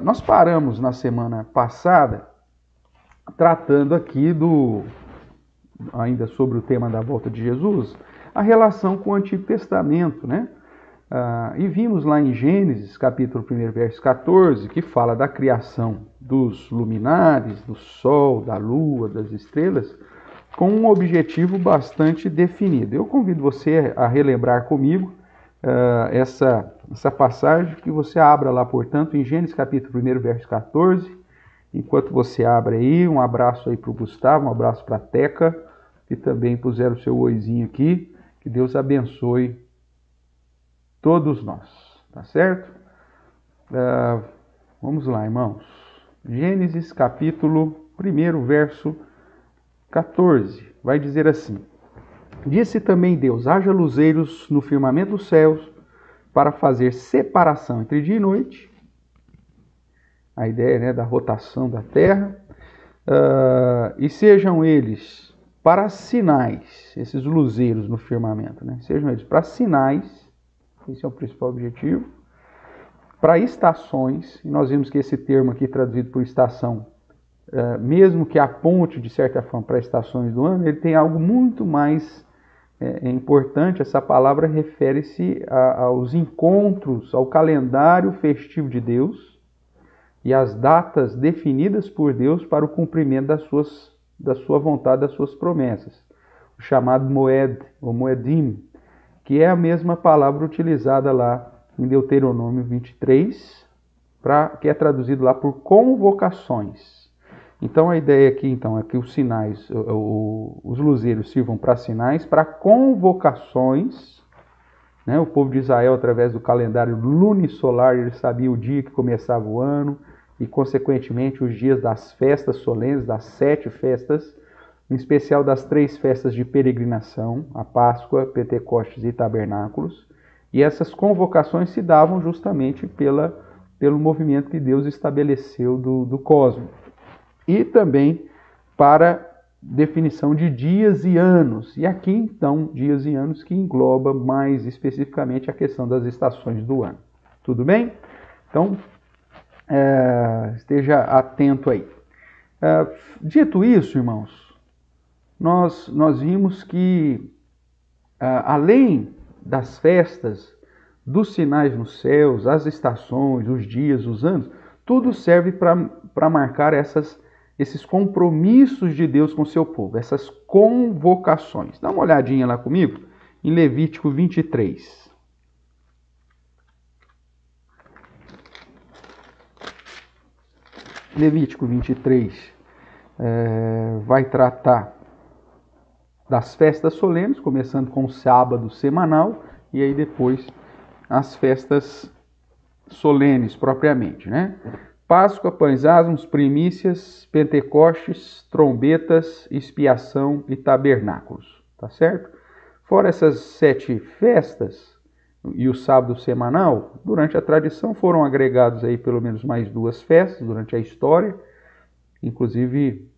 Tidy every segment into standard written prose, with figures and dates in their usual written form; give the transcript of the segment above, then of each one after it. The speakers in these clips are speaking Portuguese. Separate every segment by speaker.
Speaker 1: Nós paramos na semana passada tratando aqui ainda sobre o tema da volta de Jesus, a relação com o Antigo Testamento, né? E vimos lá em Gênesis, capítulo 1, verso 14, que fala da criação dos luminares, do sol, da lua, das estrelas, com um objetivo bastante definido. Eu convido você a relembrar comigo essa passagem, que você abra lá, portanto, em Gênesis, capítulo 1, verso 14. Enquanto você abre aí, um abraço aí para o Gustavo, um abraço para a Teca, que também puseram o seu oizinho aqui. Que Deus abençoe todos nós, tá certo? Vamos lá, irmãos. Gênesis, capítulo 1, verso 14. Vai dizer assim: Disse também Deus, haja luzeiros no firmamento dos céus, para fazer separação entre dia e noite. A ideia, né, da rotação da terra. E sejam eles para sinais, esses luzeiros no firmamento, né? Sejam eles para sinais, esse é o principal objetivo. Para estações, e nós vimos que esse termo aqui traduzido por estação, mesmo que aponte de certa forma para estações do ano, ele tem algo muito mais importante. Essa palavra refere-se aos encontros, ao calendário festivo de Deus e às datas definidas por Deus para o cumprimento da sua vontade, das suas promessas. O chamado Moed, ou Moedim, que é a mesma palavra utilizada lá em Deuteronômio 23, que é traduzido lá por convocações. Então a ideia aqui é que os sinais, os luzeiros sirvam para sinais, para convocações, né? O povo de Israel, através do calendário lunisolar, ele sabia o dia que começava o ano e, consequentemente, os dias das festas solenes, das 7 festas, em especial das 3 festas de peregrinação, a Páscoa, Pentecostes e Tabernáculos. E essas convocações se davam justamente pelo movimento que Deus estabeleceu do cosmos. E também para definição de dias e anos. E aqui, então, dias e anos que engloba mais especificamente a questão das estações do ano. Tudo bem? Então, esteja atento aí. Dito isso, irmãos, nós vimos que, além das festas, dos sinais nos céus, as estações, os dias, os anos, tudo serve para marcar esses compromissos de Deus com o seu povo, essas convocações. Dá uma olhadinha lá comigo em Levítico 23. Levítico 23 vai tratar das festas solenes, começando com o sábado semanal e aí depois as festas solenes propriamente, né? Páscoa, pães asmos, primícias, Pentecostes, trombetas, expiação e tabernáculos, tá certo? Fora essas 7 festas e o sábado semanal, durante a tradição foram agregados aí pelo menos mais 2 festas durante a história, inclusive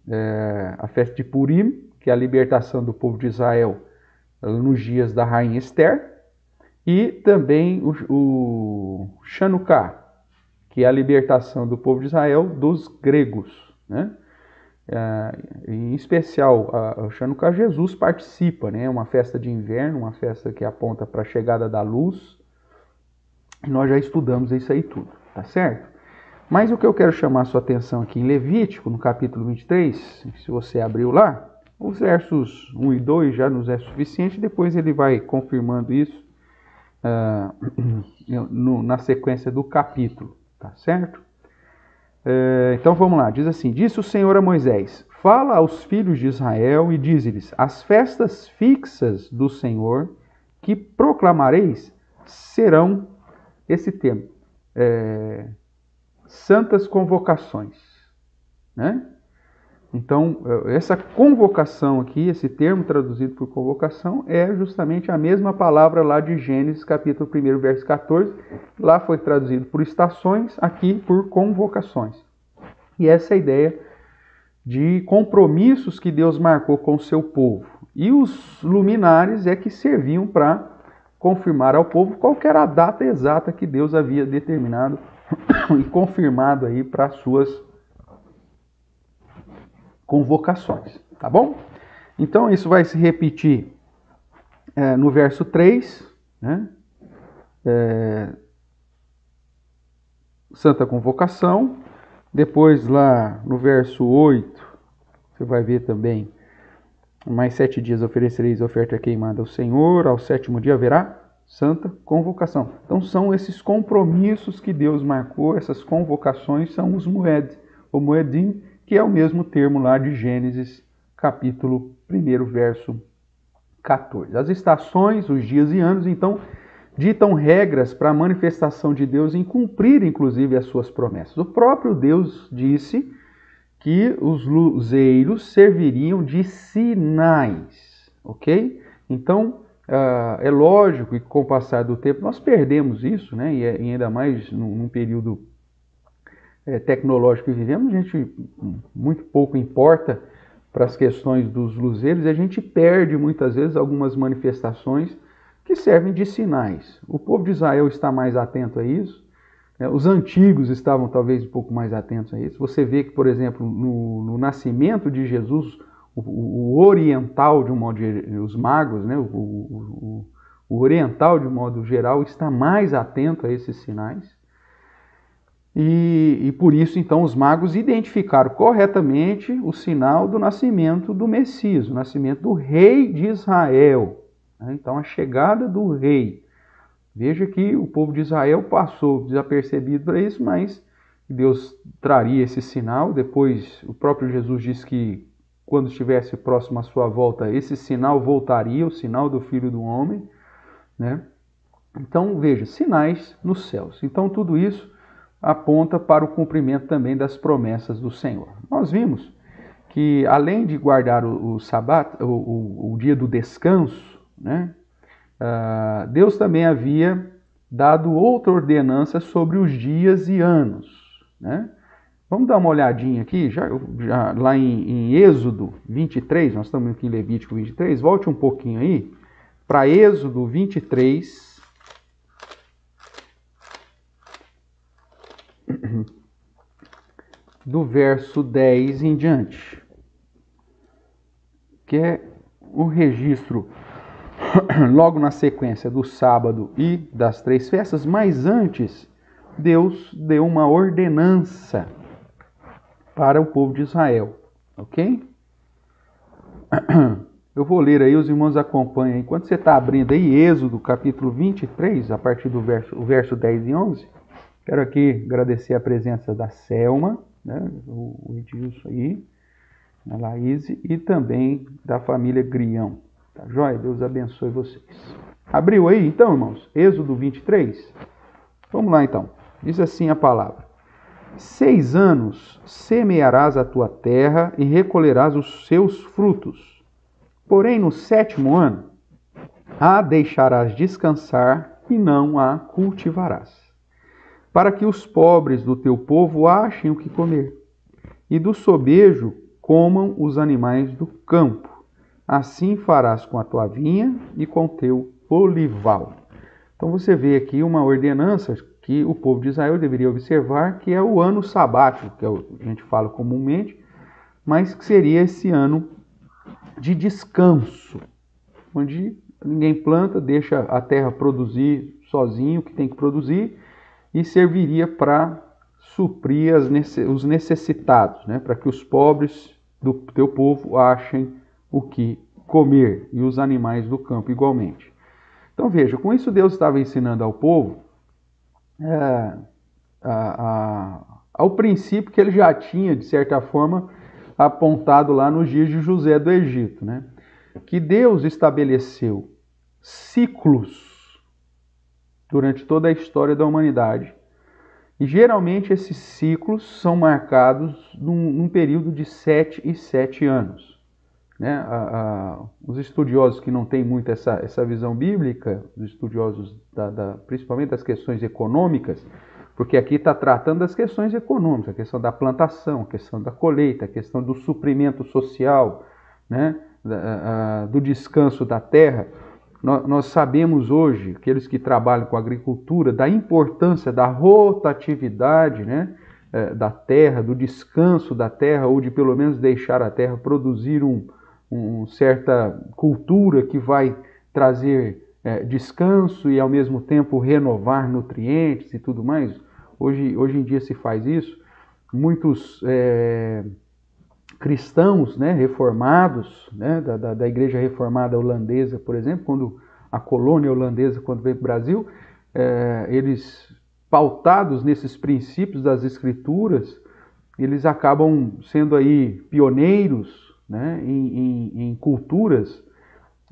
Speaker 1: a festa de Purim, que é a libertação do povo de Israel nos dias da rainha Esther, e também o Chanukah, que é a libertação do povo de Israel dos gregos, né? Em especial, o Chanukah, Jesus participa, né? É uma festa de inverno, uma festa que aponta para a chegada da luz. Nós já estudamos isso aí tudo, tá certo? Mas o que eu quero chamar a sua atenção aqui em Levítico, no capítulo 23, se você abriu lá, os versos 1 e 2 já nos é suficiente, depois ele vai confirmando isso na sequência do capítulo. Tá certo? Então vamos lá, diz assim: Disse o Senhor a Moisés: Fala aos filhos de Israel e dize-lhes: As festas fixas do Senhor que proclamareis serão, esse termo, santas convocações, né? Então, essa convocação aqui, esse termo traduzido por convocação, é justamente a mesma palavra lá de Gênesis, capítulo 1, verso 14. Lá foi traduzido por estações, aqui por convocações. E essa é a ideia de compromissos que Deus marcou com o seu povo. E os luminares é que serviam para confirmar ao povo qual era a data exata que Deus havia determinado e confirmado aí para as suas convocações, tá bom? Então isso vai se repetir no verso 3, né? Santa Convocação. Depois lá no verso 8, você vai ver também: mais 7 dias oferecereis oferta queimada ao Senhor, ao 7º dia haverá Santa Convocação. Então são esses compromissos que Deus marcou, essas convocações são os moed, o moedim, que é o mesmo termo lá de Gênesis, capítulo 1, verso 14. As estações, os dias e anos, então, ditam regras para a manifestação de Deus em cumprir, inclusive, as suas promessas. O próprio Deus disse que os luzeiros serviriam de sinais, ok? Então, é lógico que com o passar do tempo nós perdemos isso, né? E ainda mais num período tecnológico que vivemos, a gente muito pouco importa para as questões dos luzeiros, e a gente perde muitas vezes algumas manifestações que servem de sinais. O povo de Israel está mais atento a isso, os antigos estavam talvez um pouco mais atentos a isso. Você vê que, por exemplo, no nascimento de Jesus, o oriental, de um modo geral, os magos, né, o oriental, de um modo geral, está mais atento a esses sinais. E por isso, então, os magos identificaram corretamente o sinal do nascimento do Messias, o nascimento do rei de Israel. Então, a chegada do rei. Veja que o povo de Israel passou desapercebido para isso, mas Deus traria esse sinal. Depois, o próprio Jesus disse que quando estivesse próximo à sua volta, esse sinal voltaria, o sinal do Filho do Homem, né? Então, veja, sinais nos céus. Então, tudo isso aponta para o cumprimento também das promessas do Senhor. Nós vimos que, além de guardar o sabat, o dia do descanso, né? Deus também havia dado outra ordenança sobre os dias e anos, né? Vamos dar uma olhadinha aqui, já lá em Êxodo 23, nós estamos aqui em Levítico 23, volte um pouquinho aí, para Êxodo 23, do verso 10 em diante, que é o registro logo na sequência do sábado e das 3 festas, mas antes Deus deu uma ordenança para o povo de Israel, ok? Eu vou ler aí, os irmãos acompanham. Enquanto você está abrindo aí, Êxodo capítulo 23, a partir do verso 10 e 11, quero aqui agradecer a presença da Selma, né, o Edilson aí, a Laís, e também da família Grião. Tá joia? Deus abençoe vocês. Abriu aí então, irmãos? Êxodo 23? Vamos lá então. Diz assim a palavra: 6 anos semearás a tua terra e recolherás os seus frutos. Porém, no 7º ano, a deixarás descansar e não a cultivarás, para que os pobres do teu povo achem o que comer, e do sobejo comam os animais do campo. Assim farás com a tua vinha e com o teu olival. Então você vê aqui uma ordenança que o povo de Israel deveria observar, que é o ano sabático, que a gente fala comumente, mas que seria esse ano de descanso, onde ninguém planta, deixa a terra produzir sozinho o que tem que produzir, e serviria para suprir os necessitados, né? Para que os pobres do teu povo achem o que comer, e os animais do campo igualmente. Então veja, com isso Deus estava ensinando ao povo ao princípio que ele já tinha, de certa forma, apontado lá nos dias de José do Egito, né? Que Deus estabeleceu ciclos durante toda a história da humanidade. E geralmente esses ciclos são marcados num período de 7 e 7 anos. Né? Os estudiosos que não têm muito essa visão bíblica, os estudiosos principalmente das questões econômicas, porque aqui está tratando das questões econômicas, a questão da plantação, a questão da colheita, a questão do suprimento social, né? Do descanso da terra. Nós sabemos hoje, aqueles que trabalham com agricultura, da importância da rotatividade, né, da terra, do descanso da terra, ou de pelo menos deixar a terra produzir uma certa cultura que vai trazer descanso e ao mesmo tempo renovar nutrientes e tudo mais. Hoje em dia se faz isso. Muitos cristãos, né, reformados, né, da igreja reformada holandesa, por exemplo, quando a colônia holandesa, quando veio para o Brasil, eles, pautados nesses princípios das escrituras, eles acabam sendo aí pioneiros, né, em culturas,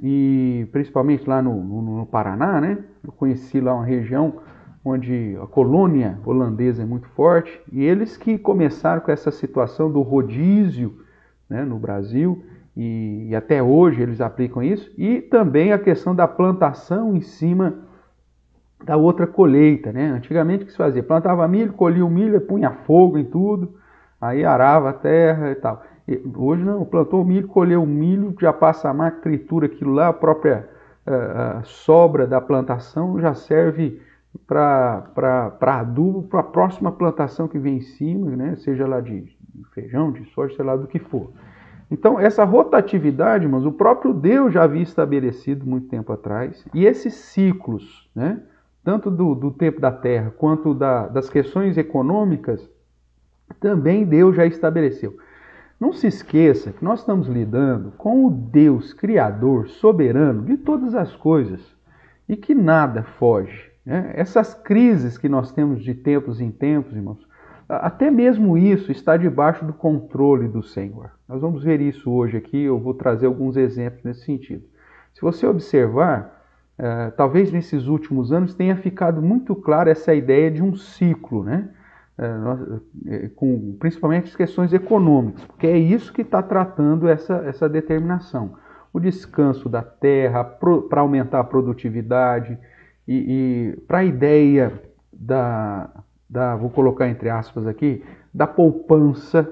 Speaker 1: e principalmente lá no Paraná, né, eu conheci lá uma região onde a colônia holandesa é muito forte, e eles que começaram com essa situação do rodízio, né, no Brasil, e até hoje eles aplicam isso, e também a questão da plantação em cima da outra colheita, né? Antigamente o que se fazia? Plantava milho, colhia o milho, punha fogo em tudo, aí arava a terra e tal. E hoje não, plantou o milho, colheu o milho, já passa a máquina, tritura aquilo lá, a própria sobra da plantação já serve para adubo para a próxima plantação que vem em cima, né? Seja lá de feijão, de soja, sei lá do que for. Então, essa rotatividade, irmãos, o próprio Deus já havia estabelecido muito tempo atrás, e esses ciclos, né? Tanto do tempo da terra quanto das questões econômicas, também Deus já estabeleceu. Não se esqueça que nós estamos lidando com o Deus Criador, soberano de todas as coisas, e que nada foge, né? Essas crises que nós temos de tempos em tempos, irmãos, até mesmo isso está debaixo do controle do Senhor. Nós vamos ver isso hoje aqui, eu vou trazer alguns exemplos nesse sentido. Se você observar, talvez nesses últimos anos tenha ficado muito clara essa ideia de um ciclo, né? Principalmente as questões econômicas, porque é isso que está tratando essa determinação. O descanso da terra, para aumentar a produtividade, e para a ideia vou colocar entre aspas aqui, da poupança,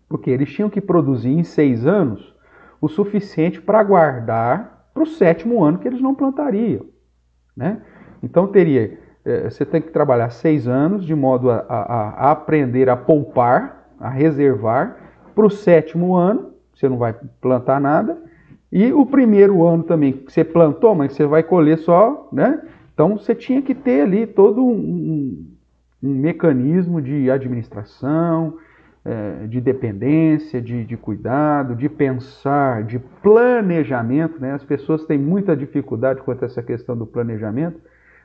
Speaker 1: porque eles tinham que produzir em 6 anos o suficiente para guardar para o 7º ano que eles não plantariam, né? Então você tem que trabalhar 6 anos de modo a aprender a poupar, a reservar, para o 7º ano, você não vai plantar nada, e o 1º ano também, que você plantou, mas você vai colher só, né? Então você tinha que ter ali todo um mecanismo de administração, de dependência, de cuidado, de pensar, de planejamento, né? As pessoas têm muita dificuldade quanto a essa questão do planejamento,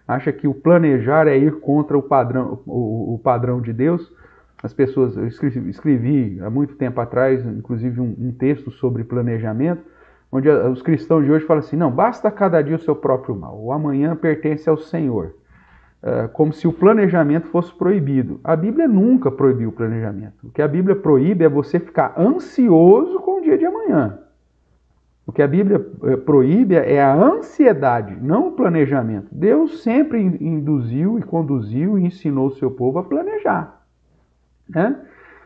Speaker 1: acha que o planejar é ir contra o padrão de Deus. As pessoas, eu escrevi há muito tempo atrás, inclusive um texto sobre planejamento, onde os cristãos de hoje falam assim, não, basta cada dia o seu próprio mal, o amanhã pertence ao Senhor, como se o planejamento fosse proibido. A Bíblia nunca proibiu o planejamento. O que a Bíblia proíbe é você ficar ansioso com o dia de amanhã. O que a Bíblia proíbe é a ansiedade, não o planejamento. Deus sempre induziu e conduziu e ensinou o seu povo a planejar, né?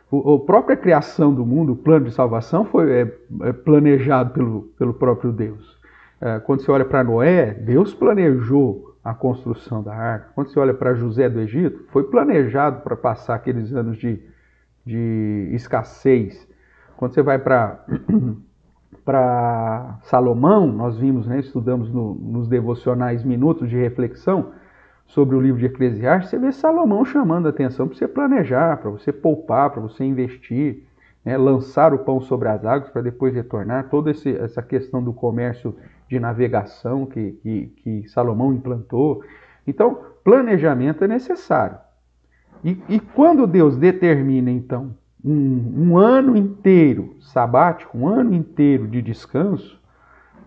Speaker 1: A própria criação do mundo, o plano de salvação, foi planejado pelo próprio Deus. Quando você olha para Noé, Deus planejou a construção da arca. Quando você olha para José do Egito, foi planejado para passar aqueles anos de escassez. Quando você vai para Salomão, nós vimos, né, estudamos nos devocionais minutos de reflexão sobre o livro de Eclesiastes, você vê Salomão chamando a atenção para você planejar, para você poupar, para você investir, né, lançar o pão sobre as águas para depois retornar, toda essa questão do comércio de navegação que Salomão implantou. Então, planejamento é necessário. E quando Deus determina, então, um ano inteiro sabático, um ano inteiro de descanso,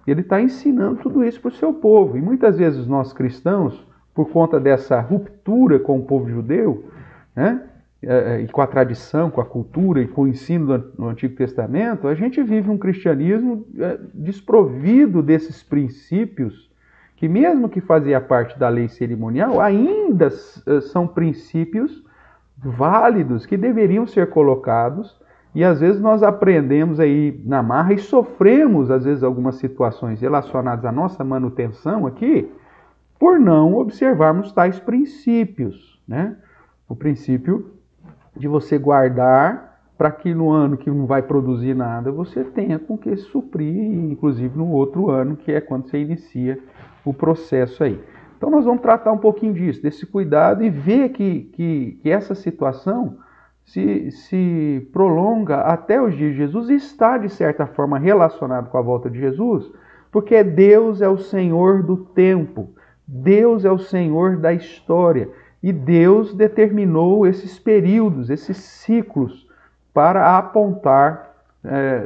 Speaker 1: ele está ensinando tudo isso para o seu povo. E muitas vezes nós cristãos, por conta dessa ruptura com o povo judeu, né, e com a tradição, com a cultura e com o ensino do Antigo Testamento, a gente vive um cristianismo desprovido desses princípios, que mesmo que fazia parte da lei cerimonial, ainda são princípios válidos que deveriam ser colocados E às vezes nós aprendemos aí na marra e sofremos, às vezes, algumas situações relacionadas à nossa manutenção aqui, por não observarmos tais princípios, né? O princípio de você guardar para que no ano que não vai produzir nada, você tenha com que suprir, inclusive no outro ano, que é quando você inicia o processo aí. Então nós vamos tratar um pouquinho disso, desse cuidado e ver que essa situação se prolonga até os dias de Jesus e está, de certa forma, relacionado com a volta de Jesus, porque Deus é o Senhor do tempo, Deus é o Senhor da história e Deus determinou esses períodos, esses ciclos para apontar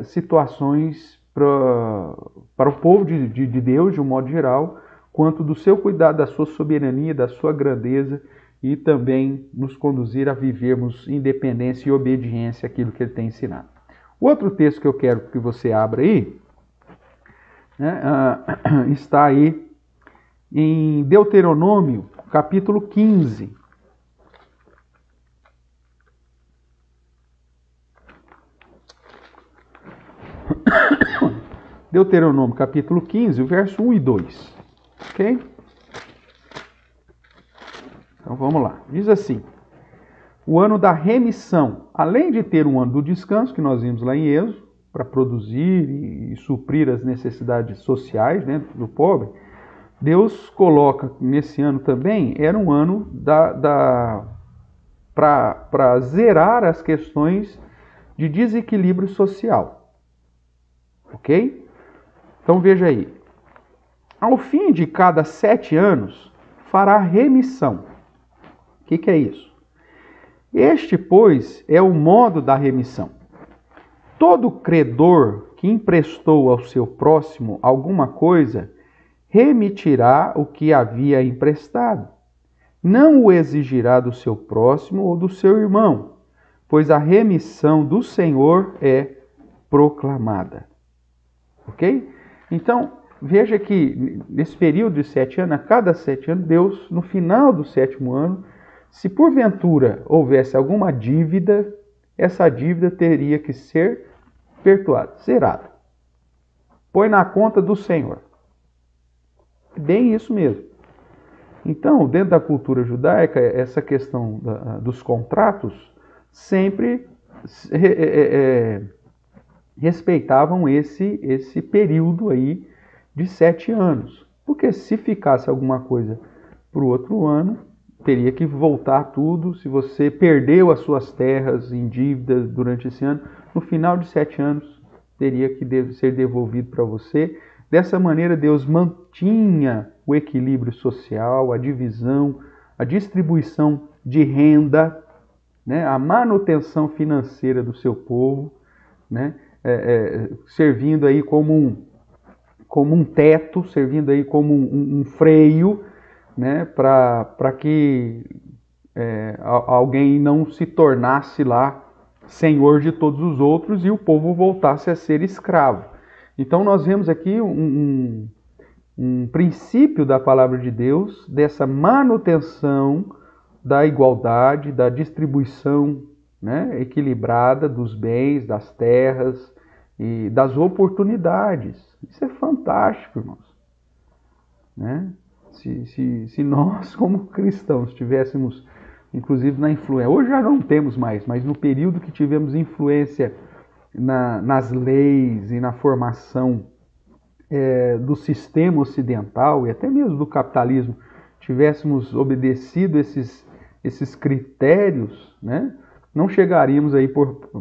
Speaker 1: situações para o povo de Deus, de um modo geral, quanto do seu cuidado, da sua soberania, da sua grandeza e também nos conduzir a vivermos independência e obediência àquilo que ele tem ensinado. O outro texto que eu quero que você abra aí, né, está aí em Deuteronômio, capítulo 15. Deuteronômio, capítulo 15, o verso 1 e 2. Ok? Então vamos lá. Diz assim: o ano da remissão, além de ter um ano do descanso, que nós vimos lá em Êxodo, para produzir e suprir as necessidades sociais, né, do pobre, Deus coloca nesse ano também, era um ano para zerar as questões de desequilíbrio social. Ok? Então veja aí. Ao fim de cada 7 anos, fará remissão. O que é isso? Este, pois, é o modo da remissão. Todo credor que emprestou ao seu próximo alguma coisa, remitirá o que havia emprestado. Não o exigirá do seu próximo ou do seu irmão, pois a remissão do Senhor é proclamada. Ok? Então, veja que nesse período de 7 anos, a cada 7 anos, Deus, no final do 7º ano, se porventura houvesse alguma dívida, essa dívida teria que ser perdoada, zerada. Põe na conta do Senhor. Bem isso mesmo. Então, dentro da cultura judaica, essa questão dos contratos sempre respeitavam esse período aí de 7 anos. Porque se ficasse alguma coisa para o outro ano, teria que voltar tudo. Se você perdeu as suas terras em dívidas durante esse ano, no final de 7 anos teria que ser devolvido para você. Dessa maneira, Deus mantinha o equilíbrio social, a divisão, a distribuição de renda, né, a manutenção financeira do seu povo, né, servindo aí como um teto, servindo aí como um freio, né, para que alguém não se tornasse lá senhor de todos os outros e o povo voltasse a ser escravo. Então nós vemos aqui um princípio da palavra de Deus, dessa manutenção da igualdade, da distribuição, né, equilibrada dos bens, das terras e das oportunidades. Isso é fantástico, irmãos. Né? Se nós, como cristãos, tivéssemos, inclusive na influência, hoje já não temos mais, mas no período que tivemos influência nas leis e na formação do sistema ocidental e até mesmo do capitalismo, tivéssemos obedecido esses critérios, né, não chegaríamos aí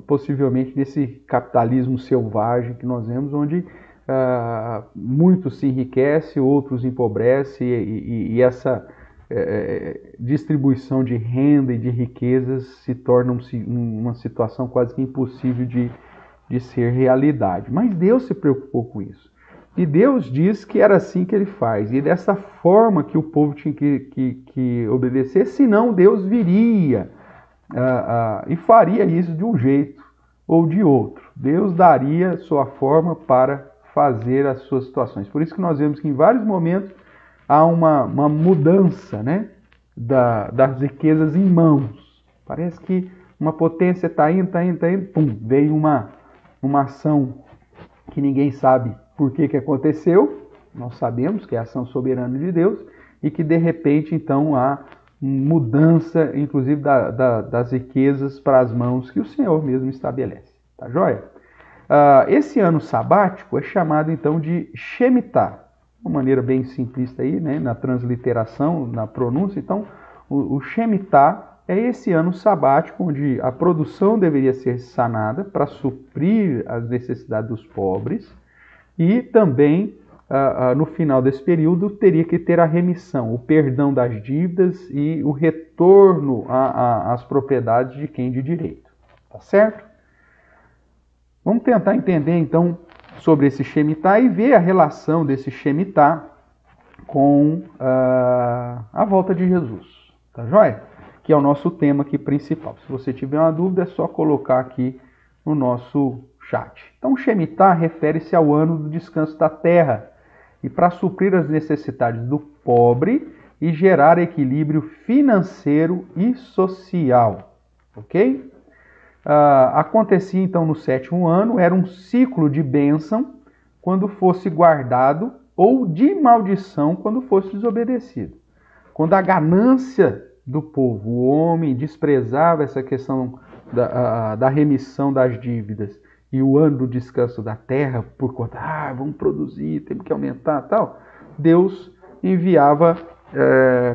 Speaker 1: possivelmente nesse capitalismo selvagem que nós vemos, onde muitos se enriquecem, outros empobrecem e essa distribuição de renda e de riquezas se torna uma situação quase que impossível de ser realidade. Mas Deus se preocupou com isso. E Deus diz que era assim que ele faz. E dessa forma que o povo tinha que obedecer, senão Deus viria e faria isso de um jeito ou de outro. Deus daria sua forma para fazer as suas situações. Por isso que nós vemos que em vários momentos há uma mudança, né, das riquezas em mãos. Parece que uma potência está indo, pum, veio uma ação que ninguém sabe por que aconteceu, nós sabemos que é a ação soberana de Deus, e que de repente então há mudança, inclusive das riquezas para as mãos que o Senhor mesmo estabelece. Tá joia? Esse ano sabático é chamado então de Shemitah, de uma maneira bem simplista aí, né, na transliteração, na pronúncia. Então, o Shemitah é esse ano sabático onde a produção deveria ser sanada para suprir as necessidades dos pobres e também, no final desse período, teria que ter a remissão, o perdão das dívidas e o retorno às propriedades de quem de direito. Tá certo? Vamos tentar entender então sobre esse Shemitah e ver a relação desse Shemitah com a volta de Jesus. Tá joia? Que é o nosso tema aqui principal. Se você tiver uma dúvida, é só colocar aqui no nosso chat. Então, o Shemitah refere-se ao ano do descanso da terra e para suprir as necessidades do pobre e gerar equilíbrio financeiro e social. Ok? Acontecia então no 7º ano, era um ciclo de bênção quando fosse guardado ou de maldição quando fosse desobedecido. Quando a ganância do povo, o homem desprezava essa questão da remissão das dívidas e o ano do descanso da terra, por conta, vamos produzir, temos que aumentar tal, Deus enviava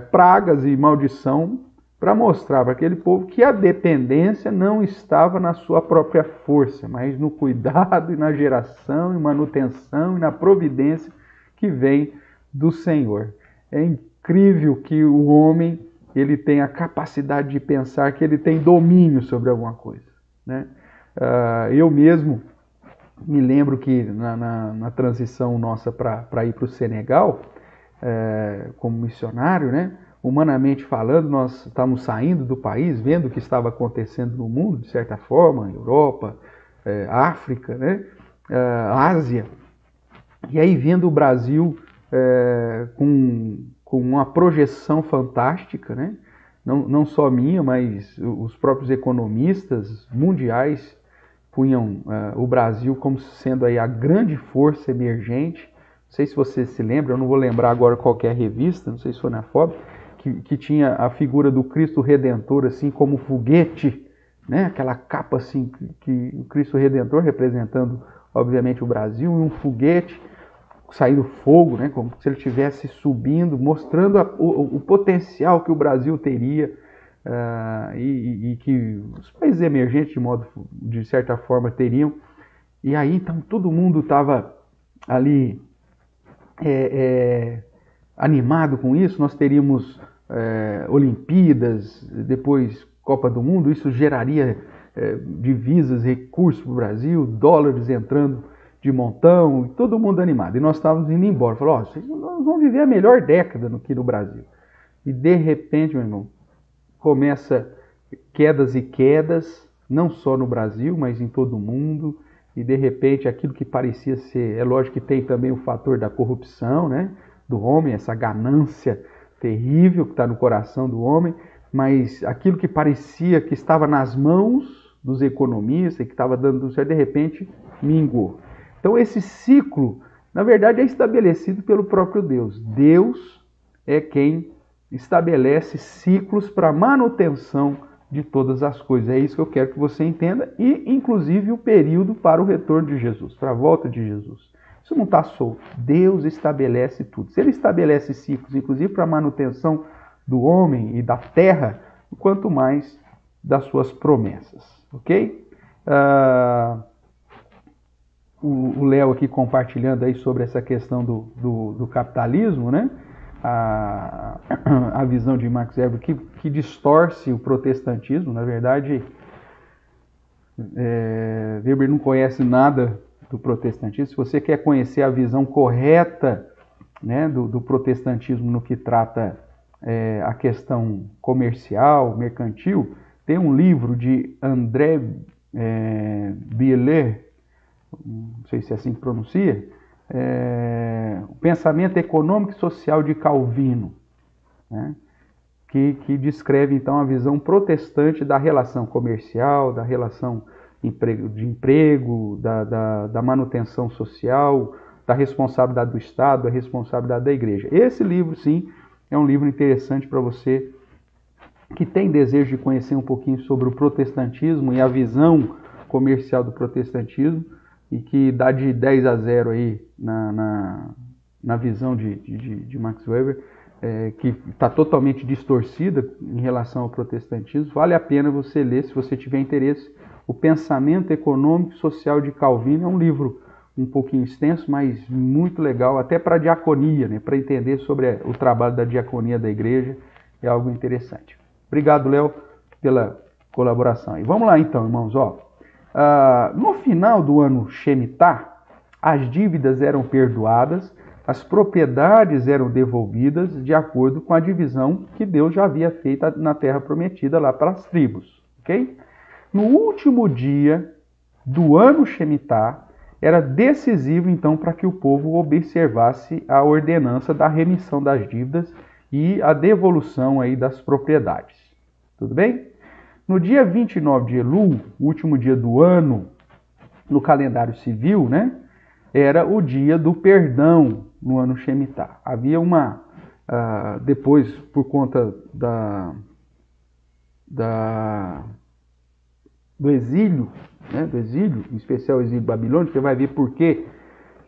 Speaker 1: pragas e maldição para mostrar para aquele povo que a dependência não estava na sua própria força, mas no cuidado e na geração e manutenção e na providência que vem do Senhor. É incrível que o homem ele tem a capacidade de pensar que ele tem domínio sobre alguma coisa, né? Eu mesmo me lembro que na transição nossa para ir para o Senegal, como missionário, né? Humanamente falando, nós estávamos saindo do país, vendo o que estava acontecendo no mundo, de certa forma, Europa, África, né? Ásia, e aí vendo o Brasil com uma projeção fantástica, né? Não só minha, mas os próprios economistas mundiais punham o Brasil como sendo aí a grande força emergente. Não sei se você se lembra, eu não vou lembrar agora qual que é a revista, não sei se foi na FOB, que tinha a figura do Cristo Redentor assim como foguete, né? Aquela capa assim que o Cristo Redentor representando obviamente o Brasil, e um foguete saindo fogo, né? Como se ele estivesse subindo, mostrando o potencial que o Brasil teria e que os países emergentes de certa forma teriam. E aí então todo mundo estava ali animado com isso. Nós teríamos Olimpíadas, depois Copa do Mundo, isso geraria divisas, recursos para o Brasil, dólares entrando de montão, e todo mundo animado. E nós estávamos indo embora. Falou, nós vamos viver a melhor década aqui no Brasil. E de repente, meu irmão, começa quedas e quedas, não só no Brasil, mas em todo o mundo. E de repente aquilo que parecia ser, é lógico que tem também o fator da corrupção, né, do homem, essa ganância terrível que está no coração do homem, mas aquilo que parecia que estava nas mãos dos economistas e que estava dando tudo certo, de repente minguou. Então esse ciclo, na verdade, é estabelecido pelo próprio Deus. Deus é quem estabelece ciclos para manutenção de todas as coisas. É isso que eu quero que você entenda, e inclusive o período para o retorno de Jesus, para a volta de Jesus. Isso não está solto. Deus estabelece tudo. Se ele estabelece ciclos, inclusive para a manutenção do homem e da terra, quanto mais das suas promessas. Ok? O Léo aqui compartilhando aí sobre essa questão do capitalismo, né? A visão de Max Weber que distorce o protestantismo. Na verdade, Weber não conhece nada do protestantismo. Se você quer conhecer a visão correta, né, do protestantismo no que trata a questão comercial, mercantil, tem um livro de André Bieler, não sei se é assim que pronuncia, o Pensamento Econômico e Social de Calvino, né? que descreve então a visão protestante da relação comercial, da relação de emprego, da manutenção social, da responsabilidade do Estado, da responsabilidade da igreja. Esse livro, sim, é um livro interessante para você que tem desejo de conhecer um pouquinho sobre o protestantismo e a visão comercial do protestantismo, e que dá de 10 a 0 aí na visão de Max Weber, que está totalmente distorcida em relação ao protestantismo. Vale a pena você ler, se você tiver interesse. O Pensamento Econômico e Social de Calvino é um livro um pouquinho extenso, mas muito legal, até para a diaconia, né? Para entender sobre o trabalho da diaconia da igreja, é algo interessante. Obrigado, Léo, pela colaboração. E vamos lá então, irmãos. No final do ano Shemitah, as dívidas eram perdoadas, as propriedades eram devolvidas de acordo com a divisão que Deus já havia feito na terra prometida lá para as tribos. Ok? No último dia do ano Shemitah, era decisivo então para que o povo observasse a ordenança da remissão das dívidas e a devolução aí das propriedades. Tudo bem? No dia 29 de Elul, o último dia do ano, no calendário civil, né, era o dia do perdão no ano Shemitah. Havia depois, por conta do exílio, né, em especial o exílio babilônico, você vai ver por que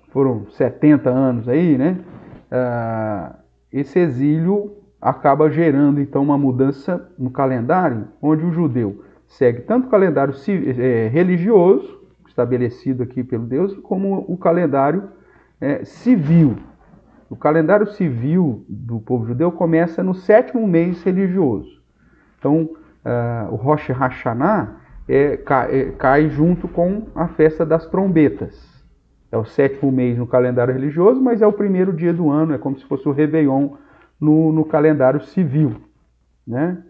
Speaker 1: foram 70 anos aí, né? Esse exílio acaba gerando então uma mudança no calendário, onde o judeu segue tanto o calendário religioso, estabelecido aqui pelo Deus, como o calendário civil. O calendário civil do povo judeu começa no 7º mês religioso. Então, o Rosh Hashanah cai junto com a festa das trombetas. É o 7º mês no calendário religioso, mas é o primeiro dia do ano, é como se fosse o Réveillon no calendário civil, né?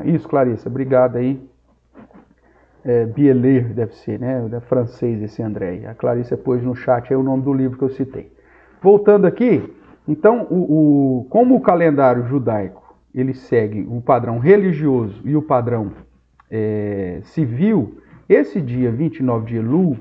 Speaker 1: Isso, Clarissa, obrigado aí. Bieler deve ser, né? É francês esse André. A Clarissa pôs no chat aí o nome do livro que eu citei. Voltando aqui, então, como o calendário judaico ele segue o padrão religioso e o padrão civil, esse dia 29 de Elul,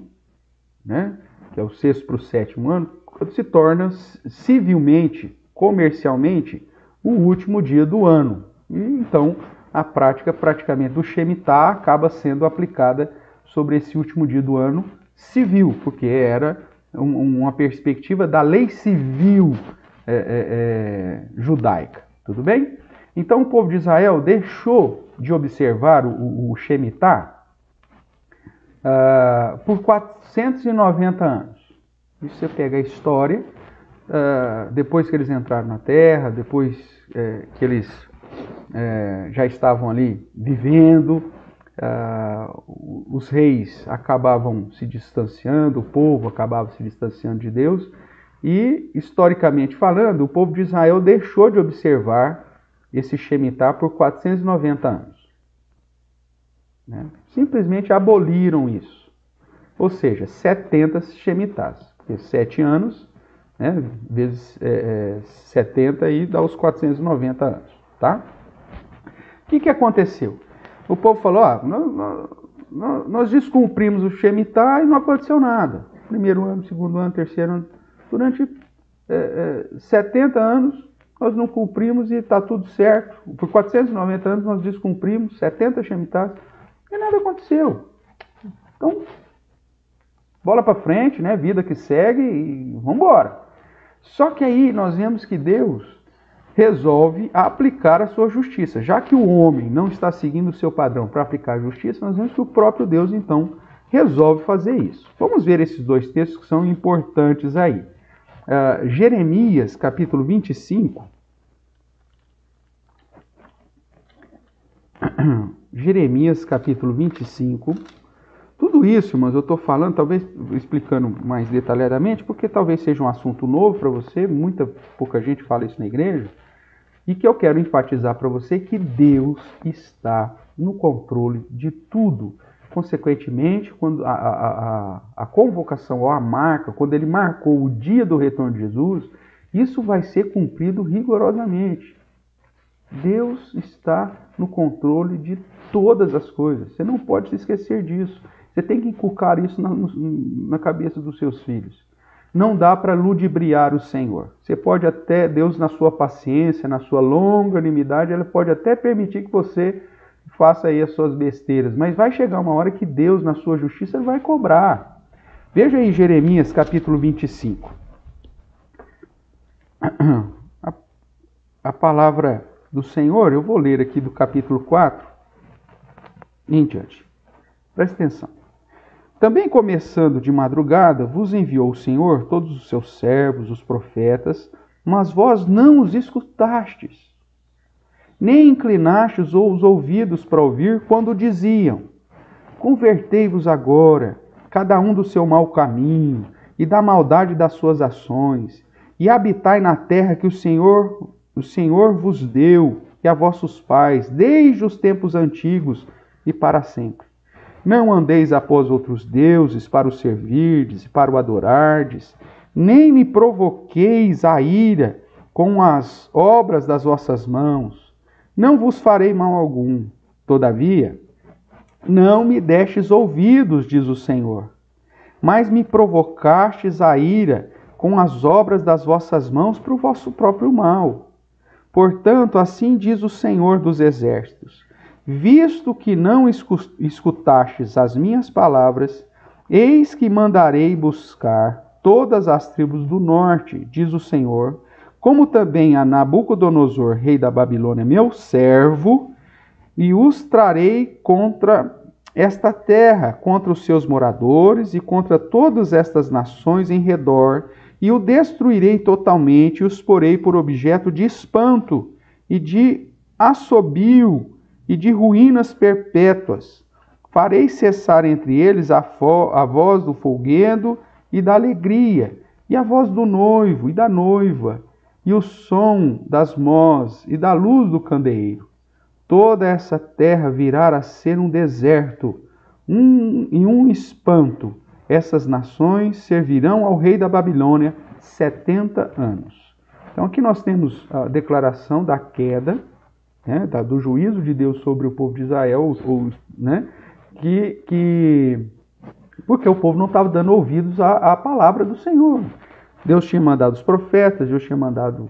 Speaker 1: né, que é o 6º para o 7º ano, se torna civilmente, comercialmente, o último dia do ano. E então a prática praticamente do Shemitah acaba sendo aplicada sobre esse último dia do ano civil, porque era uma perspectiva da lei civil judaica. Tudo bem? Então o povo de Israel deixou de observar o Shemitah por 490 anos. Isso você pega a história, depois que eles entraram na terra, depois que eles já estavam ali vivendo, os reis acabavam se distanciando, o povo acabava se distanciando de Deus, e, historicamente falando, o povo de Israel deixou de observar esse Shemitah por 490 anos. Né? Simplesmente aboliram isso. Ou seja, 70 Shemitahs. Porque 7 anos, né, vezes 70 e dá os 490 anos. Tá? O que aconteceu? O povo falou, nós descumprimos o Shemitah e não aconteceu nada. Primeiro ano, segundo ano, terceiro ano. Durante 70 anos nós não cumprimos e está tudo certo. Por 490 anos nós descumprimos 70 Shemitahs e nada aconteceu. Então, bola para frente, né? Vida que segue e vamos embora. Só que aí nós vemos que Deus resolve aplicar a sua justiça. Já que o homem não está seguindo o seu padrão para aplicar a justiça, nós vemos que o próprio Deus, então, resolve fazer isso. Vamos ver esses dois textos que são importantes aí. Jeremias, capítulo 25. Jeremias, capítulo 25. Tudo isso, irmãos, eu estou falando, talvez explicando mais detalhadamente, porque talvez seja um assunto novo para você, pouca gente fala isso na igreja, e que eu quero enfatizar para você que Deus está no controle de tudo. Consequentemente, quando a convocação ou a marca, quando ele marcou o dia do retorno de Jesus, isso vai ser cumprido rigorosamente. Deus está no controle de todas as coisas. Você não pode se esquecer disso. Você tem que inculcar isso na cabeça dos seus filhos. Não dá para ludibriar o Senhor. Você pode até, Deus na sua paciência, na sua longanimidade, Ele pode até permitir que você faça aí as suas besteiras. Mas vai chegar uma hora que Deus, na sua justiça, vai cobrar. Veja aí Jeremias capítulo 25. A palavra do Senhor, eu vou ler aqui do capítulo 4 em diante. Preste atenção. Também começando de madrugada, vos enviou o Senhor todos os seus servos, os profetas, mas vós não os escutastes, nem inclinastes os ouvidos para ouvir quando diziam: convertei-vos agora, cada um do seu mau caminho e da maldade das suas ações, e habitai na terra que o Senhor vos deu e a vossos pais, desde os tempos antigos e para sempre. Não andeis após outros deuses para os servirdes e para o adorardes, nem me provoqueis a ira com as obras das vossas mãos. Não vos farei mal algum. Todavia, não me destes ouvidos, diz o Senhor, mas me provocastes a ira com as obras das vossas mãos para o vosso próprio mal. Portanto, assim diz o Senhor dos Exércitos: visto que não escutastes as minhas palavras, eis que mandarei buscar todas as tribos do norte, diz o Senhor, como também a Nabucodonosor, rei da Babilônia, meu servo, e os trarei contra esta terra, contra os seus moradores e contra todas estas nações em redor, e o destruirei totalmente, e os porei por objeto de espanto e de assobio e de ruínas perpétuas. Farei cessar entre eles a voz do folguedo e da alegria, e a voz do noivo e da noiva, e o som das mós e da luz do candeeiro. Toda essa terra virá a ser um deserto, e um espanto. Essas nações servirão ao rei da Babilônia 70 anos. Então aqui nós temos a declaração da queda, né, do juízo de Deus sobre o povo de Israel, né, porque o povo não estava dando ouvidos à palavra do Senhor. Deus tinha mandado os profetas, Deus tinha mandado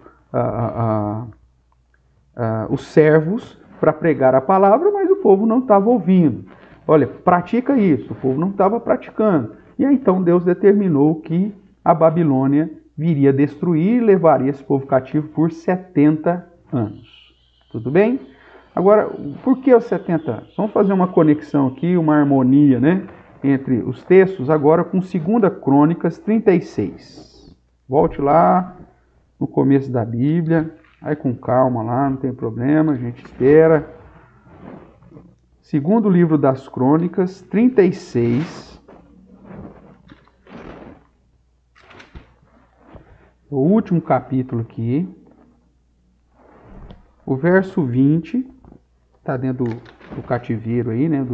Speaker 1: os servos para pregar a palavra, mas o povo não estava ouvindo. Olha, pratica isso, o povo não estava praticando. E aí então Deus determinou que a Babilônia viria destruir e levaria esse povo cativo por 70 anos. Tudo bem? Agora, por que os 70 anos? Vamos fazer uma conexão aqui, uma harmonia, né, entre os textos, agora com 2 Crônicas 36. Volte lá no começo da Bíblia, aí com calma lá, não tem problema, a gente espera. Segundo livro das Crônicas, 36. O último capítulo aqui. O verso 20, está dentro do cativeiro aí, né?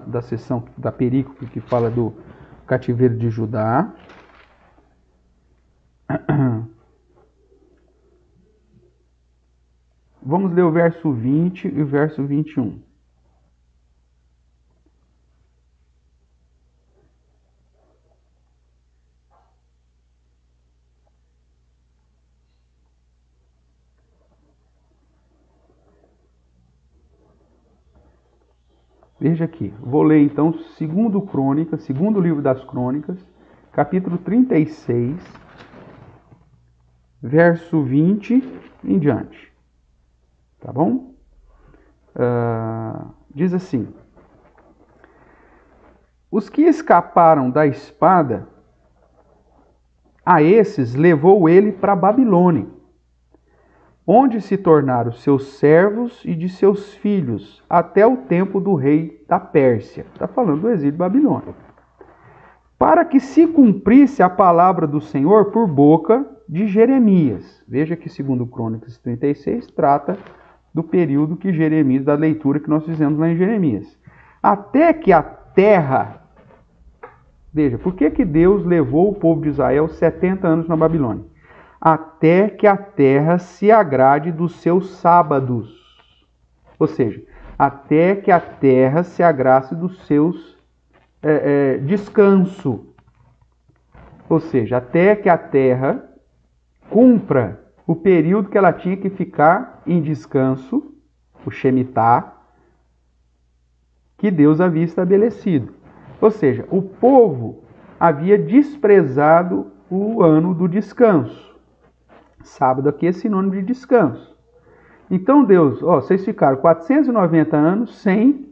Speaker 1: Da seção da perícope que fala do cativeiro de Judá. Vamos ler o verso 20 e o verso 21. Veja aqui, vou ler então segundo livro das Crônicas, capítulo 36, verso 20 em diante. Tá bom? Diz assim: os que escaparam da espada, a esses levou ele para a Babilônia, onde se tornaram seus servos e de seus filhos, até o tempo do rei da Pérsia. Está falando do exílio babilônico. Para que se cumprisse a palavra do Senhor por boca de Jeremias. Veja que 2 Crônicas 36 trata do período que Jeremias, da leitura que nós fizemos lá em Jeremias. Até que a terra... Veja, por que Deus levou o povo de Israel 70 anos na Babilônia? até que a terra se agrade dos seus sábados. Ou seja, até que a terra se agrade dos seus descanso. Ou seja, até que a terra cumpra o período que ela tinha que ficar em descanso, o Shemitah, que Deus havia estabelecido. Ou seja, o povo havia desprezado o ano do descanso. Sábado aqui é sinônimo de descanso. Então Deus, vocês ficaram 490 anos sem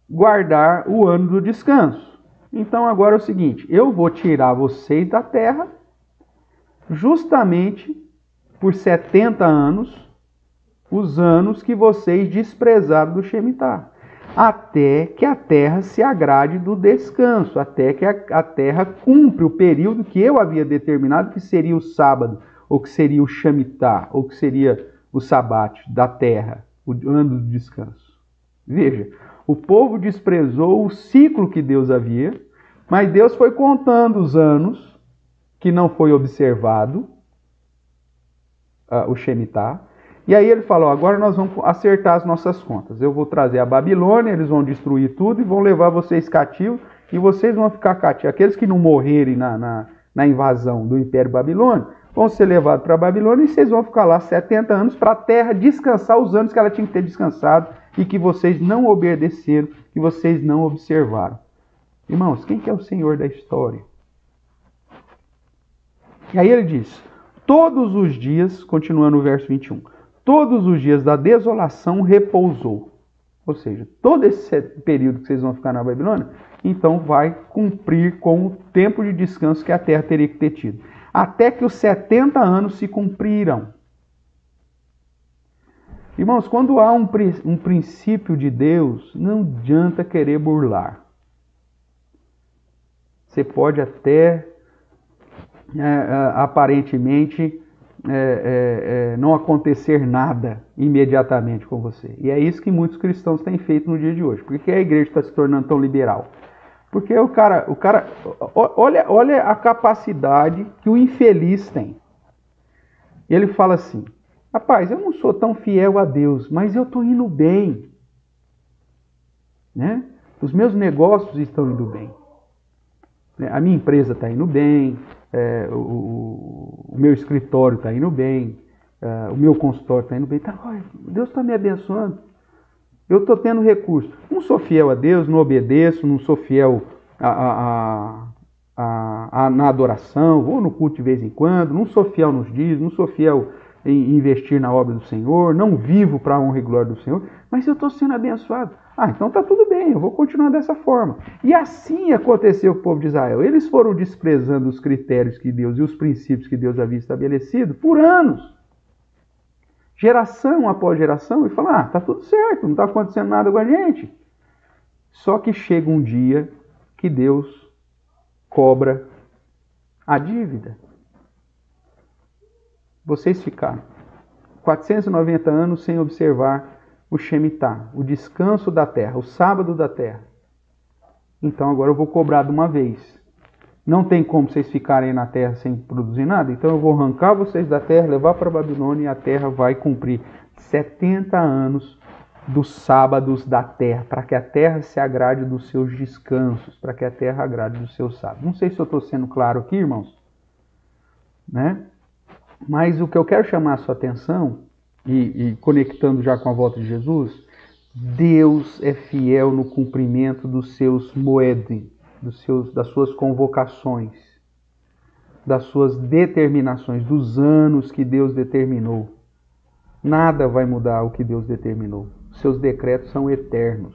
Speaker 1: guardar o ano do descanso. Então agora é o seguinte, eu vou tirar vocês da terra justamente por 70 anos, os anos que vocês desprezaram do Shemitah, até que a terra se agrade do descanso, até que a terra cumpre o período que eu havia determinado, que seria o sábado, ou que seria o Shemitah, ou que seria o Sabat da terra, o ano do descanso. Veja, o povo desprezou o ciclo que Deus havia, mas Deus foi contando os anos que não foi observado, o Shemitah, e aí ele falou, agora nós vamos acertar as nossas contas. Eu vou trazer a Babilônia, eles vão destruir tudo e vão levar vocês cativos, e vocês vão ficar cativos. Aqueles que não morrerem na invasão do Império Babilônico vão ser levados para a Babilônia e vocês vão ficar lá 70 anos para a terra descansar os anos que ela tinha que ter descansado e que vocês não obedeceram, que vocês não observaram. Irmãos, quem que é o Senhor da história? E aí ele diz, todos os dias, continuando o verso 21, todos os dias da desolação repousou. Ou seja, todo esse período que vocês vão ficar na Babilônia, então vai cumprir com o tempo de descanso que a terra teria que ter tido. Até que os 70 anos se cumpriram. Irmãos, quando há um princípio de Deus, não adianta querer burlar. Você pode até, aparentemente, não acontecer nada imediatamente com você. E é isso que muitos cristãos têm feito no dia de hoje. Por que a igreja está se tornando tão liberal? Porque o cara olha a capacidade que o infeliz tem. Ele fala assim, rapaz, eu não sou tão fiel a Deus, mas eu estou indo bem. Né? Os meus negócios estão indo bem. A minha empresa está indo bem, o meu escritório está indo bem, o meu consultório está indo bem. Deus está me abençoando. Eu estou tendo recurso. Não sou fiel a Deus, não obedeço, não sou fiel na adoração, vou no culto de vez em quando, não sou fiel nos dízimos, não sou fiel em investir na obra do Senhor, não vivo para a honra e glória do Senhor, mas eu estou sendo abençoado. Então está tudo bem, eu vou continuar dessa forma. E assim aconteceu com o povo de Israel. Eles foram desprezando os critérios que Deus e os princípios que Deus havia estabelecido por anos. Geração após geração, e falam, está tudo certo, não está acontecendo nada com a gente. Só que chega um dia que Deus cobra a dívida. Vocês ficaram 490 anos sem observar o Shemitah, o descanso da terra, o sábado da terra. Então agora eu vou cobrar de uma vez. Não tem como vocês ficarem na terra sem produzir nada, então eu vou arrancar vocês da terra, levar para a Babilônia e a terra vai cumprir 70 anos dos sábados da terra, para que a terra se agrade dos seus descansos, para que a terra agrade dos seus sábados. Não sei se eu estou sendo claro aqui, irmãos, né? Mas o que eu quero chamar a sua atenção, e conectando já com a volta de Jesus, Deus é fiel no cumprimento dos seus moedim, das suas convocações, das suas determinações, dos anos que Deus determinou. Nada vai mudar o que Deus determinou. Seus decretos são eternos.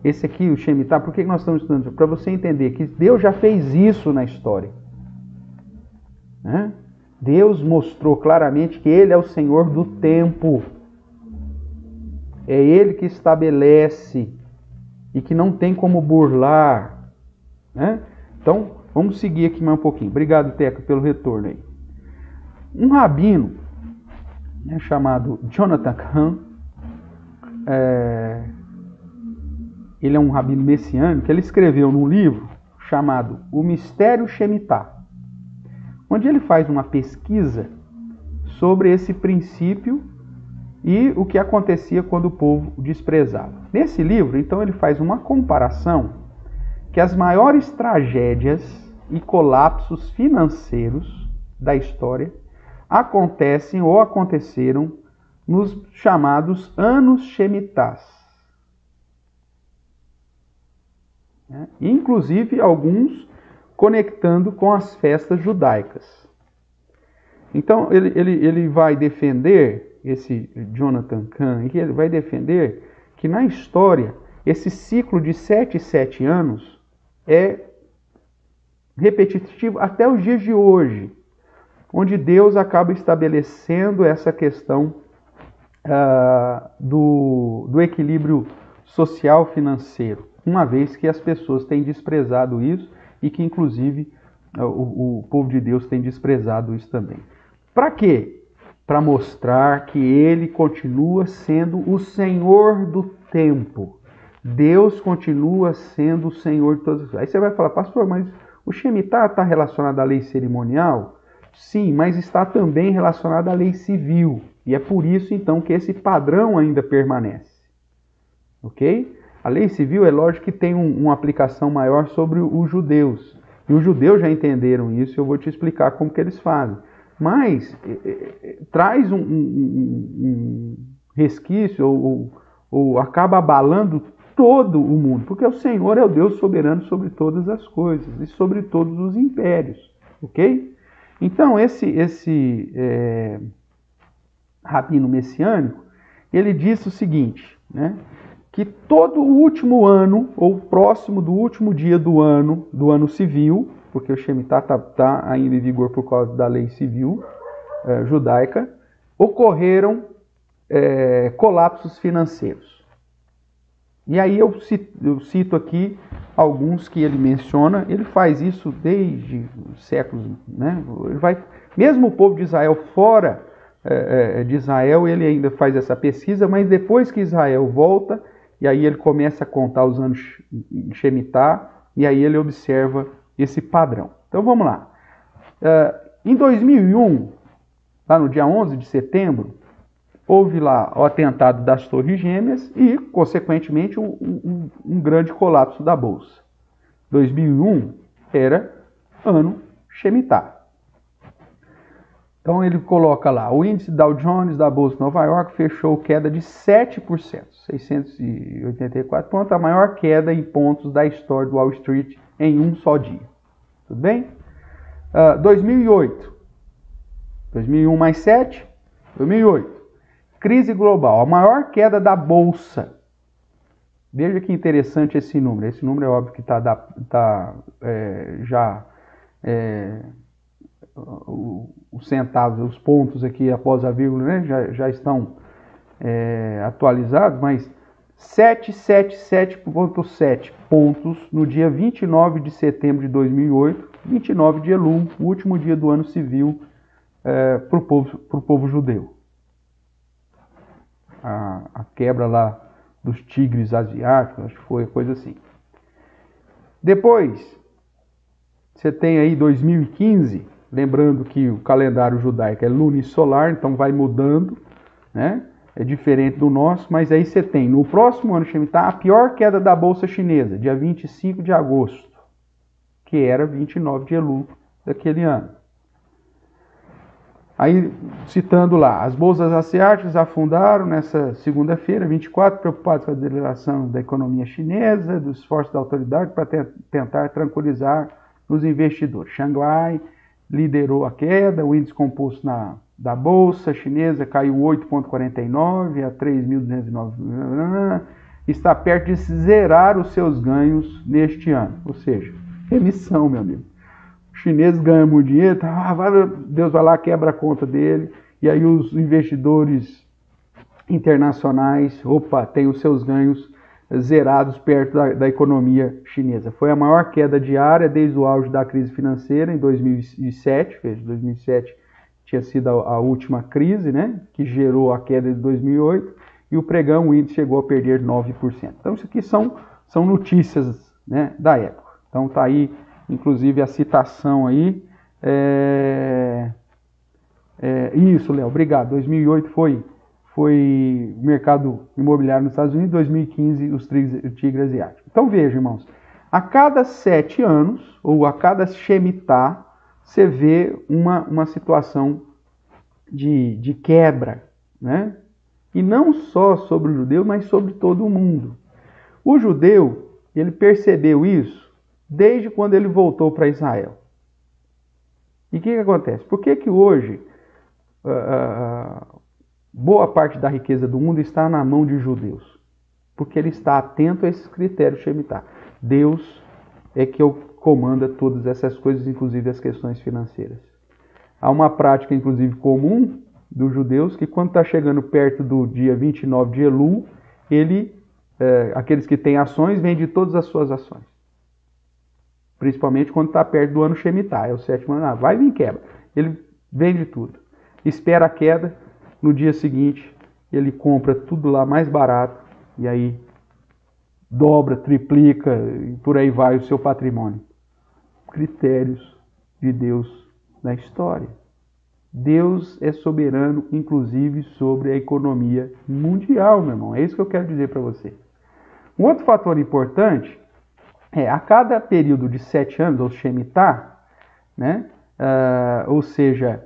Speaker 1: Esse aqui, o Shemitah, por que nós estamos estudando? Para você entender que Deus já fez isso na história. Né? Deus mostrou claramente que Ele é o Senhor do tempo. É Ele que estabelece e que não tem como burlar. Né? Então, vamos seguir aqui mais um pouquinho. Obrigado, Teca, pelo retorno aí. Um rabino, chamado Jonathan Cahn, ele é um rabino messiânico, ele escreveu num livro chamado O Mistério Shemitah. onde ele faz uma pesquisa sobre esse princípio e o que acontecia quando o povo desprezava. Nesse livro, então, ele faz uma comparação que as maiores tragédias e colapsos financeiros da história acontecem ou aconteceram nos chamados anos Shemitás. Inclusive alguns conectando com as festas judaicas. Então ele vai defender, esse Jonathan Cahn, ele vai defender que na história esse ciclo de 7 anos é repetitivo até os dias de hoje, onde Deus acaba estabelecendo essa questão do equilíbrio social financeiro, uma vez que as pessoas têm desprezado isso e que inclusive o povo de Deus tem desprezado isso também. Para quê? Para mostrar que ele continua sendo o Senhor do tempo. Deus continua sendo o Senhor de todas as coisas. Aí você vai falar, pastor, mas o Shemitah está relacionado à lei cerimonial? Sim, mas está também relacionado à lei civil. E é por isso, então, que esse padrão ainda permanece. Ok? A lei civil é lógico que tem uma aplicação maior sobre os judeus. E os judeus já entenderam isso, eu vou te explicar como que eles fazem. Mas traz um resquício ou acaba abalando todo o mundo, porque o Senhor é o Deus soberano sobre todas as coisas e sobre todos os impérios, ok? Então esse rabino messiânico, ele disse o seguinte, né? Que todo o último ano, ou próximo do último dia do ano civil, porque o Shemitah está ainda em vigor por causa da lei civil judaica, ocorreram colapsos financeiros. E aí eu cito aqui alguns que ele menciona. Ele faz isso desde séculos, né? Mesmo o povo de Israel fora de Israel, ele ainda faz essa pesquisa, mas depois que Israel volta, e aí ele começa a contar os anos Shemitah, e aí ele observa esse padrão. Então vamos lá. Em 2001, lá no dia 11 de setembro, houve lá o atentado das Torres Gêmeas e, consequentemente, um grande colapso da Bolsa. 2001 era ano Shemitah. Então ele coloca lá, o índice Dow Jones da Bolsa de Nova York fechou queda de 7%, 684 pontos, a maior queda em pontos da história do Wall Street em um só dia. Tudo bem? 2008, 2001 mais 7, 2008, crise global, a maior queda da Bolsa. Veja que interessante esse número. Esse número é óbvio que os centavos, os pontos aqui após a vírgula, né, já estão atualizados, mas 777,7 pontos no dia 29 de setembro de 2008, 29 de Elul, o último dia do ano civil para o povo judeu. A quebra lá dos tigres asiáticos, acho que foi coisa assim. Depois, você tem aí 2015, lembrando que o calendário judaico é lunisolar, então vai mudando, né? É diferente do nosso, mas aí você tem, no próximo ano Shemitah, a pior queda da Bolsa Chinesa, dia 25 de agosto, que era 29 de Elul daquele ano. Aí, citando lá, as bolsas asiáticas afundaram nessa segunda-feira, 24, preocupados com a deterioração da economia chinesa, dos esforços da autoridade para tentar tranquilizar os investidores. Xangai liderou a queda, o índice composto da bolsa chinesa caiu 8,49 a 3.209, está perto de zerar os seus ganhos neste ano. Ou seja, remissão, meu amigo. O chinês ganha muito dinheiro, Deus vai lá, quebra a conta dele, e aí os investidores internacionais, têm os seus ganhos zerados perto da economia chinesa. Foi a maior queda diária desde o auge da crise financeira em 2007, 2007 tinha sido a última crise, né, que gerou a queda de 2008, e o pregão, o índice chegou a perder 9%. Então isso aqui são notícias, né, da época. Então tá aí, inclusive, a citação aí Isso, Léo, obrigado. 2008 foi o mercado imobiliário nos Estados Unidos, 2015 os tigres asiáticos. Então veja, irmãos, a cada 7 anos, ou a cada Shemitah, você vê uma situação de quebra, né? E não só sobre o judeu, mas sobre todo o mundo. O judeu, ele percebeu isso desde quando ele voltou para Israel. E o que acontece? Por que hoje boa parte da riqueza do mundo está na mão de judeus? Porque ele está atento a esses critérios Shemitah. Deus é que comanda todas essas coisas, inclusive as questões financeiras. Há uma prática, inclusive, comum dos judeus, que quando está chegando perto do dia 29 de Elul, aqueles que têm ações, vendem todas as suas ações. Principalmente quando está perto do ano Shemitah, é o 7º ano, vai vir quebra. Ele vende tudo. Espera a queda, no dia seguinte ele compra tudo lá mais barato, e aí dobra, triplica, e por aí vai o seu patrimônio. Critérios de Deus na história. Deus é soberano, inclusive, sobre a economia mundial, meu irmão. É isso que eu quero dizer para você. Um outro fator importante a cada período de 7 anos, ou Shemitah, né? Ou seja,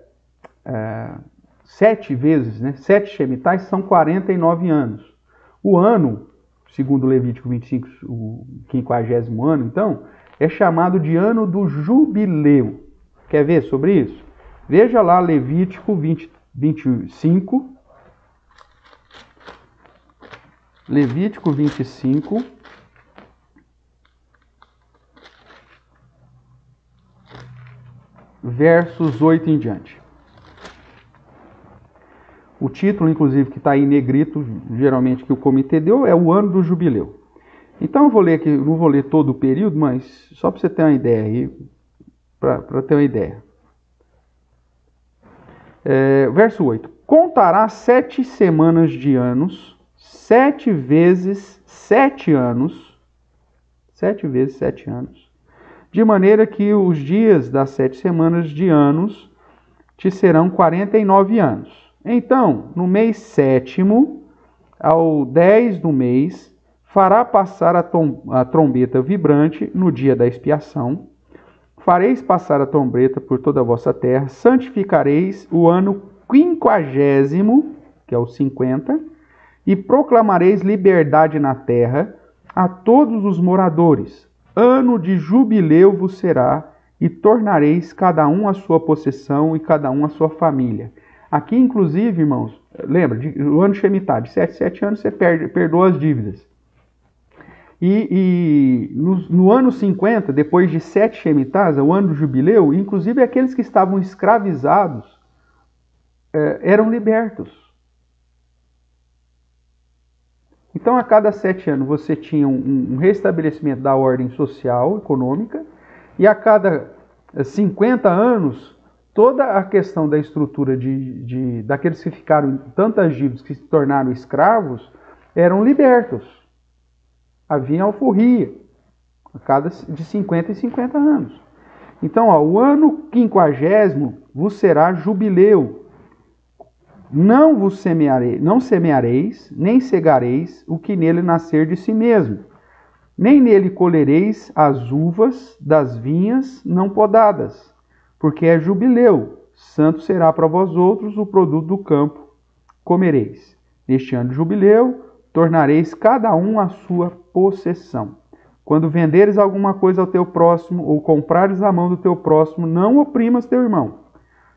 Speaker 1: 7 vezes, né? 7 Shemitahs são 49 anos. O ano, segundo Levítico 25, o 50º ano, então, é chamado de ano do jubileu. Quer ver sobre isso? Veja lá Levítico 25. Levítico 25. Versos 8 em diante. O título, inclusive, que está aí em negrito, geralmente que o comitê deu, é o ano do jubileu. Então eu vou ler aqui, não vou ler todo o período, mas só para você ter uma ideia aí, para ter uma ideia. Verso 8. Contará 7 semanas de anos, 7 vezes 7 anos, 7 vezes 7 anos, de maneira que os dias das 7 semanas de anos te serão 49 anos. Então, no mês 7º, ao 10 do mês, fará passar a trombeta vibrante no dia da expiação. Fareis passar a trombeta por toda a vossa terra, santificareis o ano 50º, que é o 50, e proclamareis liberdade na terra a todos os moradores. Ano de jubileu vos será, e tornareis cada um a sua possessão e cada um a sua família. Aqui, inclusive, irmãos, lembra, o ano Shemitah, de 7 anos você perdoa as dívidas. E no ano 50, depois de 7 Shemitahs, o ano do jubileu, inclusive aqueles que estavam escravizados eram libertos. Então, a cada 7 anos você tinha um restabelecimento da ordem social, econômica, e a cada 50 anos, toda a questão da estrutura daqueles que ficaram em tantas dívidas, que se tornaram escravos, eram libertos. Havia alforria, a cada de 50 em 50 anos. Então, o ano 50º vos será jubileu. Não semeareis, nem cegareis o que nele nascer de si mesmo, nem nele colhereis as uvas das vinhas não podadas, porque é jubileu, santo será para vós outros o produto do campo, comereis. Neste ano de jubileu, tornareis cada um a sua possessão. Quando venderes alguma coisa ao teu próximo, ou comprares a mão do teu próximo, não oprimas teu irmão.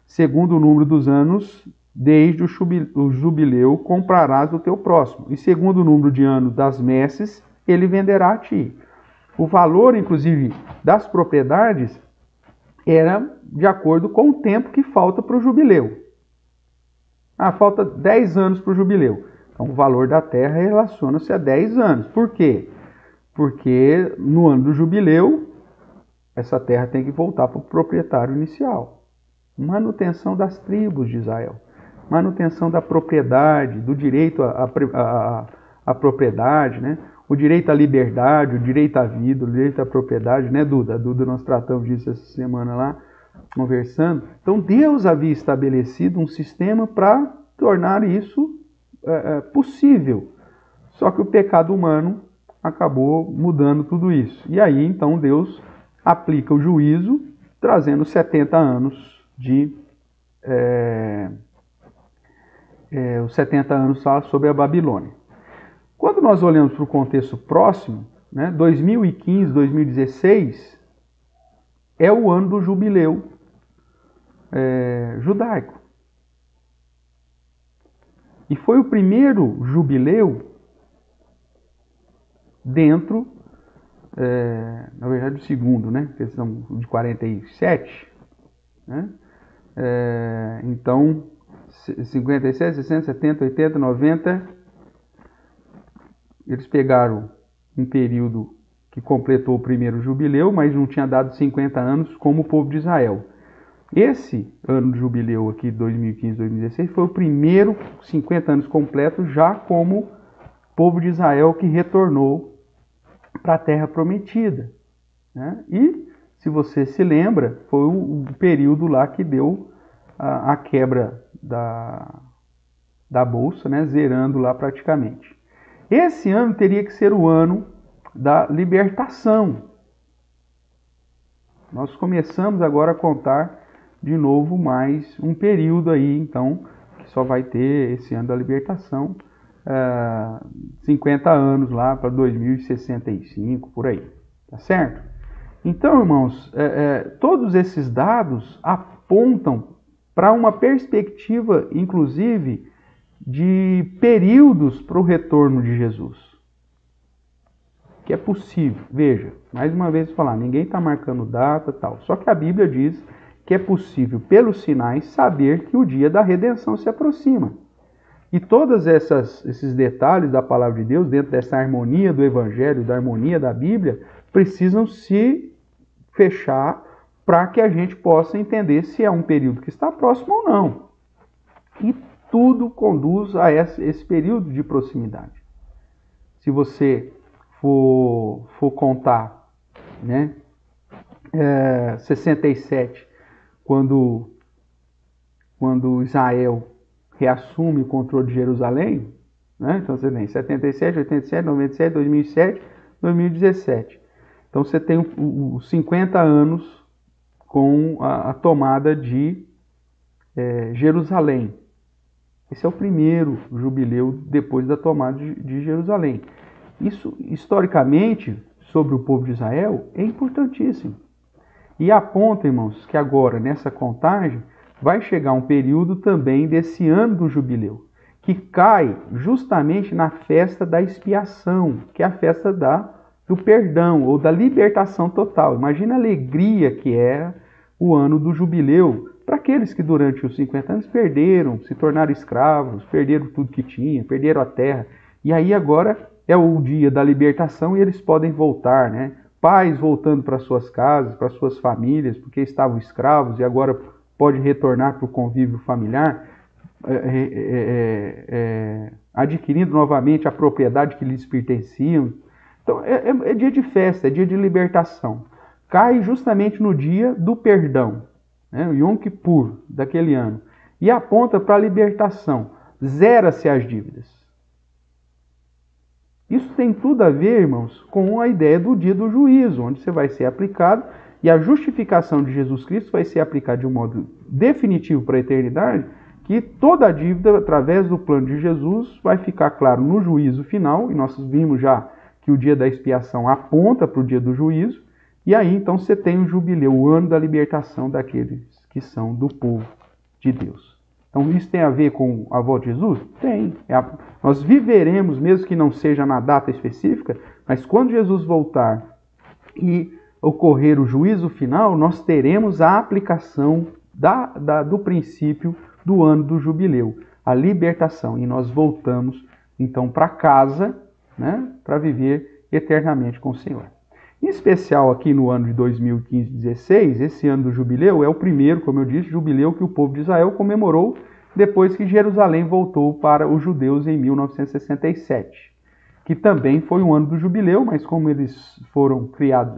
Speaker 1: Segundo o número dos anos, desde o jubileu comprarás do teu próximo, e segundo o número de anos das messes, ele venderá a ti. O valor, inclusive, das propriedades era de acordo com o tempo que falta para o jubileu. Falta 10 anos para o jubileu. Então, o valor da terra relaciona-se a 10 anos. Por quê? Porque no ano do jubileu, essa terra tem que voltar para o proprietário inicial. Manutenção das tribos de Israel. Manutenção da propriedade, do direito à propriedade, né? O direito à liberdade, o direito à vida, o direito à propriedade, né, Duda? Duda, nós tratamos disso essa semana lá. conversando. Então Deus havia estabelecido um sistema para tornar isso possível. Só que o pecado humano acabou mudando tudo isso. E aí então Deus aplica o juízo, trazendo 70 anos os 70 anos sobre a Babilônia. Quando nós olhamos para o contexto próximo, né, 2015, 2016 é o ano do jubileu judaico. E foi o primeiro jubileu dentro, na verdade o segundo, né, questão de 47, né? Então 57, 60, 70, 80, 90, eles pegaram um período que completou o primeiro jubileu, mas não tinha dado 50 anos como o povo de Israel. Esse ano de jubileu aqui, 2015, 2016, foi o primeiro 50 anos completos já como povo de Israel que retornou para a Terra Prometida, né? E, se você se lembra, foi o período lá que deu a quebra da bolsa, né? Zerando lá praticamente. Esse ano teria que ser o ano da libertação. Nós começamos agora a contar de novo mais um período aí, então, que só vai ter esse ano da libertação, 50 anos lá para 2065, por aí, tá certo? Então, irmãos, todos esses dados apontam para uma perspectiva, inclusive, de períodos para o retorno de Jesus. Que é possível. Veja, mais uma vez falar, ninguém está marcando data e tal. Só que a Bíblia diz que é possível, pelos sinais, saber que o dia da redenção se aproxima. E todos esses detalhes da palavra de Deus, dentro dessa harmonia do Evangelho, da harmonia da Bíblia, precisam se fechar para que a gente possa entender se é um período que está próximo ou não. E tudo conduz a esse período de proximidade. Se você for contar, né, 67, quando Israel reassume o controle de Jerusalém, né? Então você tem 77, 87, 97, 2007, 2017. Então você tem os 50 anos com a tomada de Jerusalém. Esse é o primeiro jubileu depois da tomada de Jerusalém. Isso, historicamente, sobre o povo de Israel, é importantíssimo. E aponta, irmãos, que agora, nessa contagem, vai chegar um período também desse ano do jubileu, que cai justamente na festa da expiação, que é a festa do perdão, ou da libertação total. Imagina a alegria que é o ano do jubileu para aqueles que durante os 50 anos perderam, se tornaram escravos, perderam tudo que tinham, perderam a terra. E aí agora é o dia da libertação e eles podem voltar, né? Pais voltando para suas casas, para suas famílias, porque estavam escravos e agora pode retornar para o convívio familiar, adquirindo novamente a propriedade que lhes pertenciam. Então é dia de festa, é dia de libertação. Cai justamente no dia do perdão, né? O Yom Kippur daquele ano. E aponta para a libertação. Zera-se as dívidas. Isso tem tudo a ver, irmãos, com a ideia do dia do juízo, onde você vai ser aplicado e a justificação de Jesus Cristo vai ser aplicada de um modo definitivo para a eternidade, que toda a dívida, através do plano de Jesus, vai ficar claro no juízo final, e nós vimos já que o dia da expiação aponta para o dia do juízo, e aí então você tem o jubileu, o ano da libertação daqueles que são do povo de Deus. Então isso tem a ver com a volta de Jesus? Tem. Nós viveremos, mesmo que não seja na data específica, mas quando Jesus voltar e ocorrer o juízo final, nós teremos a aplicação do princípio do ano do jubileu, a libertação. E nós voltamos então para casa, né, para viver eternamente com o Senhor. Em especial aqui no ano de 2015-16, esse ano do jubileu é o primeiro, como eu disse, jubileu que o povo de Israel comemorou depois que Jerusalém voltou para os judeus em 1967. que também foi o ano do jubileu, mas como eles foram criados,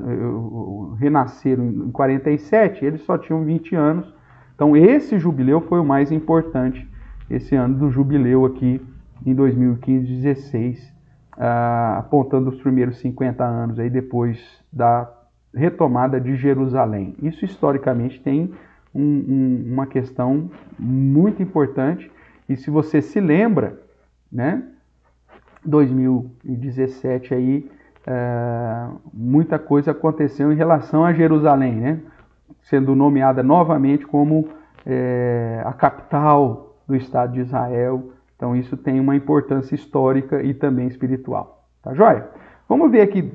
Speaker 1: renasceram em 47, eles só tinham 20 anos. Então esse jubileu foi o mais importante, esse ano do jubileu aqui em 2015-16, apontando os primeiros 50 anos aí depois da retomada de Jerusalém. Isso historicamente tem uma questão muito importante, e se você se lembra, né, 2017 aí, muita coisa aconteceu em relação a Jerusalém, né, sendo nomeada novamente como a capital do Estado de Israel. Então isso tem uma importância histórica e também espiritual. Tá joia? Vamos ver aqui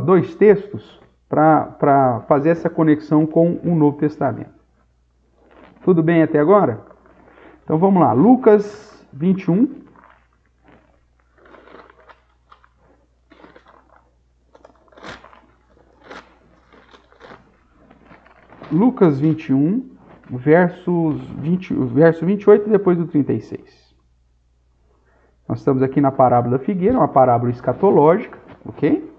Speaker 1: dois textos para fazer essa conexão com o Novo Testamento. Tudo bem até agora? Então vamos lá, Lucas 21. Lucas 21, verso 28 e depois do 36. Nós estamos aqui na parábola da figueira, uma parábola escatológica, ok?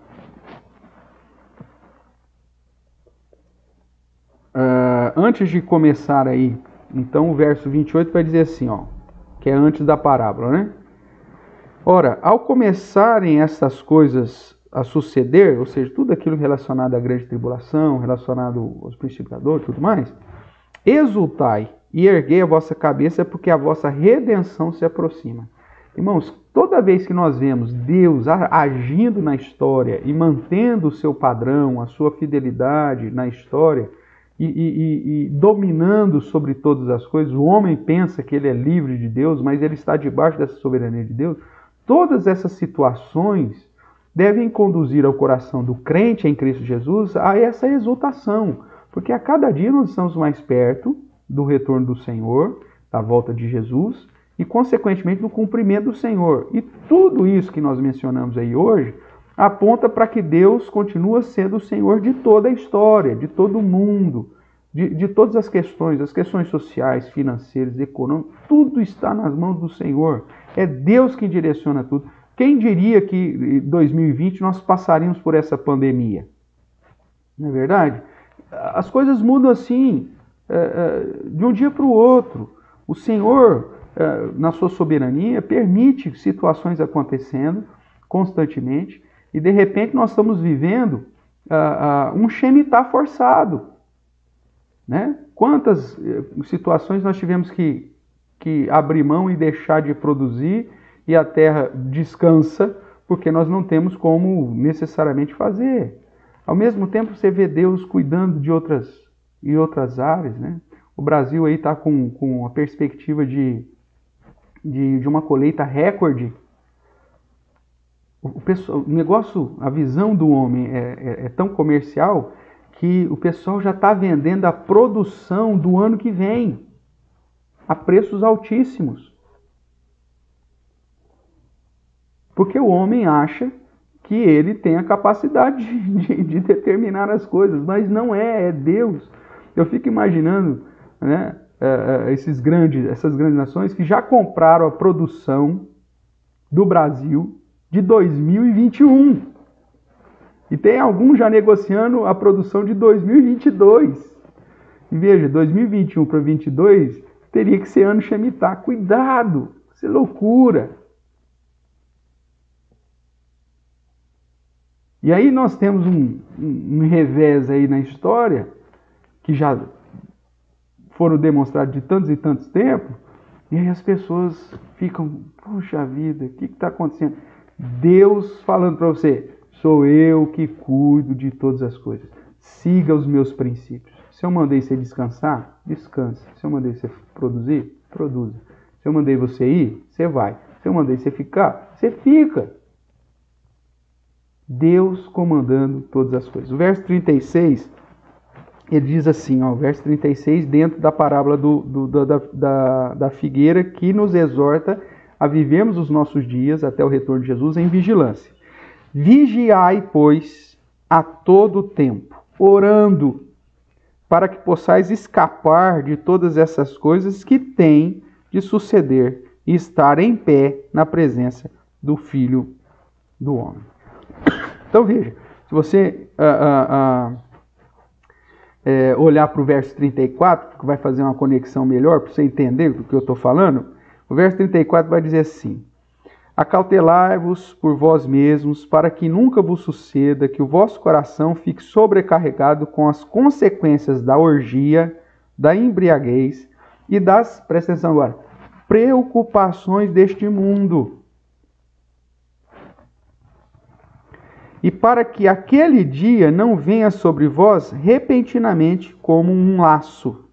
Speaker 1: Antes de começar aí, então o verso 28 vai dizer assim, ó, que é antes da parábola, né? Ora, ao começarem essas coisas a suceder, ou seja, tudo aquilo relacionado à grande tribulação, relacionado aos princípios da dor e tudo mais, exultai e erguei a vossa cabeça, porque a vossa redenção se aproxima. Irmãos, toda vez que nós vemos Deus agindo na história e mantendo o seu padrão, a sua fidelidade na história e dominando sobre todas as coisas, o homem pensa que ele é livre de Deus, mas ele está debaixo dessa soberania de Deus. Todas essas situações devem conduzir ao coração do crente em Cristo Jesus a essa exultação, porque a cada dia nós estamos mais perto do retorno do Senhor, da volta de Jesus, e consequentemente do cumprimento do Senhor. E tudo isso que nós mencionamos aí hoje aponta para que Deus continua sendo o Senhor de toda a história, de todo o mundo, de todas as questões sociais, financeiras, econômicas, tudo está nas mãos do Senhor. É Deus quem direciona tudo. Quem diria que em 2020 nós passaríamos por essa pandemia? Não é verdade? As coisas mudam assim, de um dia para o outro. O Senhor, na sua soberania, permite situações acontecendo constantemente, e de repente nós estamos vivendo um Shemitah forçado, né? Quantas situações nós tivemos que abrir mão e deixar de produzir, e a terra descansa, porque nós não temos como necessariamente fazer. Ao mesmo tempo você vê Deus cuidando de outras áreas, né? O Brasil aí está com a perspectiva de uma colheita recorde. O negócio, a visão do homem é tão comercial que o pessoal já está vendendo a produção do ano que vem a preços altíssimos. Porque o homem acha que ele tem a capacidade de determinar as coisas, mas não é Deus. Eu fico imaginando, né, essas grandes nações que já compraram a produção do Brasil de 2021. E tem alguns já negociando a produção de 2022. E veja, 2021 para 2022 teria que ser ano Shemitah. Cuidado, isso é loucura. E aí nós temos um revés aí na história, que já foram demonstrados de tantos e tantos tempos, e aí as pessoas ficam, puxa vida, o que está acontecendo? Deus falando para você, sou eu que cuido de todas as coisas. Siga os meus princípios. Se eu mandei você descansar, descanse. Se eu mandei você produzir, produza. Se eu mandei você ir, você vai. Se eu mandei você ficar, você fica. Deus comandando todas as coisas. O verso 36, ele diz assim, ó, o verso 36, dentro da parábola da figueira, que nos exorta a vivermos os nossos dias até o retorno de Jesus em vigilância. Vigiai, pois, a todo tempo, orando, para que possais escapar de todas essas coisas que têm de suceder e estar em pé na presença do Filho do homem. Então veja, se você olhar para o verso 34, que vai fazer uma conexão melhor para você entender do que eu estou falando, o verso 34 vai dizer assim: acautelai-vos por vós mesmos, para que nunca vos suceda que o vosso coração fique sobrecarregado com as consequências da orgia, da embriaguez e das, presta atenção agora, preocupações deste mundo. E para que aquele dia não venha sobre vós repentinamente como um laço,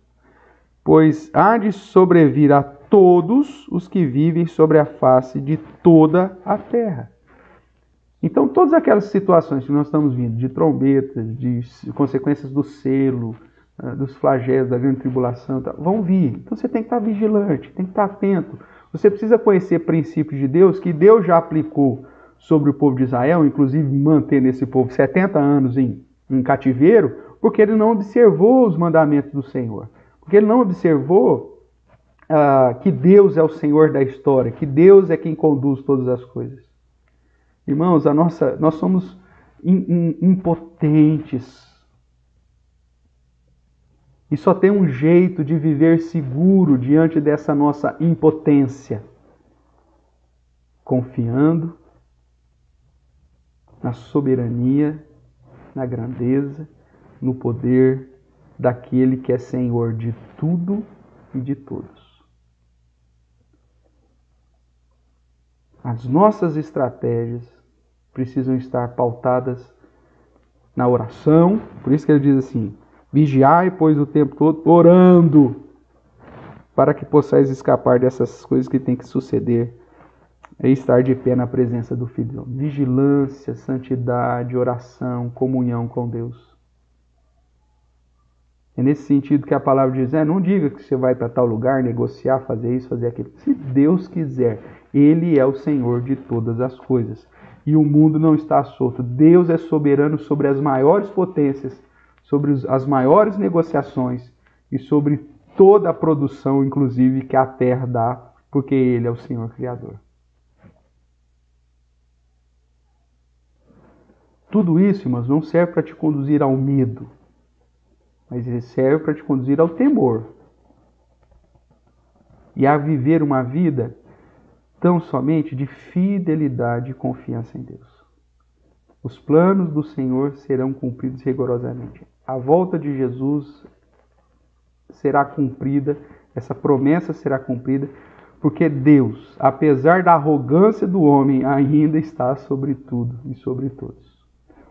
Speaker 1: pois há de sobrevir a todos os que vivem sobre a face de toda a terra. Então, todas aquelas situações que nós estamos vendo, de trombetas, de consequências do selo, dos flagelos, da grande tribulação, vão vir. Então, você tem que estar vigilante, tem que estar atento. Você precisa conhecer princípios de Deus que Deus já aplicou sobre o povo de Israel, inclusive mantendo esse povo 70 anos em cativeiro, porque ele não observou os mandamentos do Senhor. Porque ele não observou que Deus é o Senhor da história, que Deus é quem conduz todas as coisas. Irmãos, nós somos impotentes. E só tem um jeito de viver seguro diante dessa nossa impotência: confiando na soberania, na grandeza, no poder daquele que é Senhor de tudo e de todos. As nossas estratégias precisam estar pautadas na oração, por isso que ele diz assim: vigiai, pois, o tempo todo orando, para que possais escapar dessas coisas que tem que suceder e estar de pé na presença do Filho. Vigilância, santidade, oração, comunhão com Deus. É nesse sentido que a palavra diz: não diga que você vai para tal lugar, negociar, fazer isso, fazer aquilo. Se Deus quiser, Ele é o Senhor de todas as coisas. E o mundo não está solto. Deus é soberano sobre as maiores potências, sobre as maiores negociações e sobre toda a produção, inclusive, que a terra dá, porque Ele é o Senhor Criador. Tudo isso, irmãos, não serve para te conduzir ao medo, mas ele serve para te conduzir ao temor e a viver uma vida tão somente de fidelidade e confiança em Deus. Os planos do Senhor serão cumpridos rigorosamente. A volta de Jesus será cumprida, essa promessa será cumprida, porque Deus, apesar da arrogância do homem, ainda está sobre tudo e sobre todos.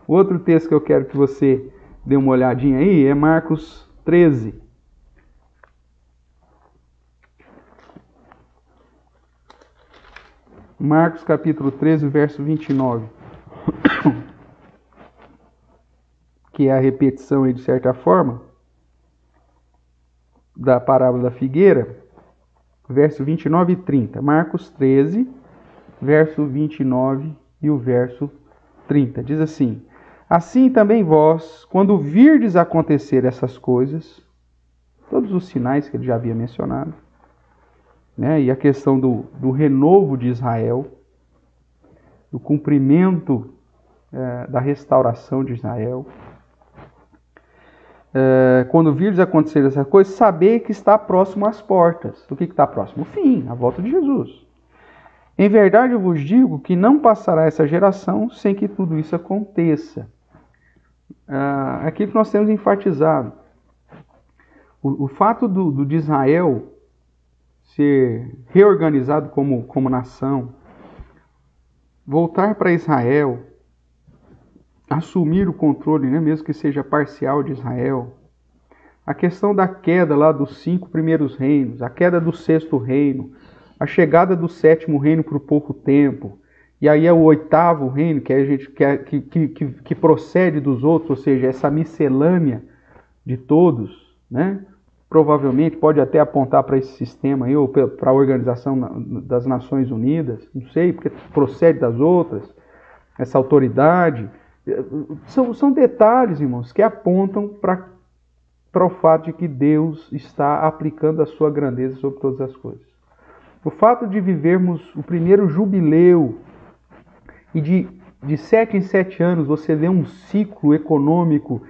Speaker 1: Outro texto que eu quero que você dê uma olhadinha aí é Marcos 13. Marcos capítulo 13, verso 29. Que é a repetição aí, de certa forma, da parábola da figueira. Verso 29 e 30. Marcos 13, verso 29 e o verso 30. Diz assim: assim também vós, quando virdes acontecer essas coisas, todos os sinais que ele já havia mencionado, né, e a questão do renovo de Israel, do cumprimento da restauração de Israel, quando virdes acontecer essas coisas, sabei que está próximo às portas. O que está próximo? O fim, a volta de Jesus. Em verdade eu vos digo que não passará essa geração sem que tudo isso aconteça. Aquilo que nós temos enfatizado. O fato de Israel ser reorganizado como nação, voltar para Israel, assumir o controle, né, mesmo que seja parcial, de Israel, a questão da queda lá dos 5 primeiros reinos, a queda do 6º reino, a chegada do 7º reino por pouco tempo, e aí é o 8º reino, que procede dos outros, ou seja, essa miscelânea de todos, né? Provavelmente pode até apontar para esse sistema aí, ou para a Organização das Nações Unidas, não sei, porque procede das outras, essa autoridade. São detalhes, irmãos, que apontam para o fato de que Deus está aplicando a sua grandeza sobre todas as coisas. O fato de vivermos o primeiro jubileu e de de 7 em 7 anos, você vê um ciclo econômico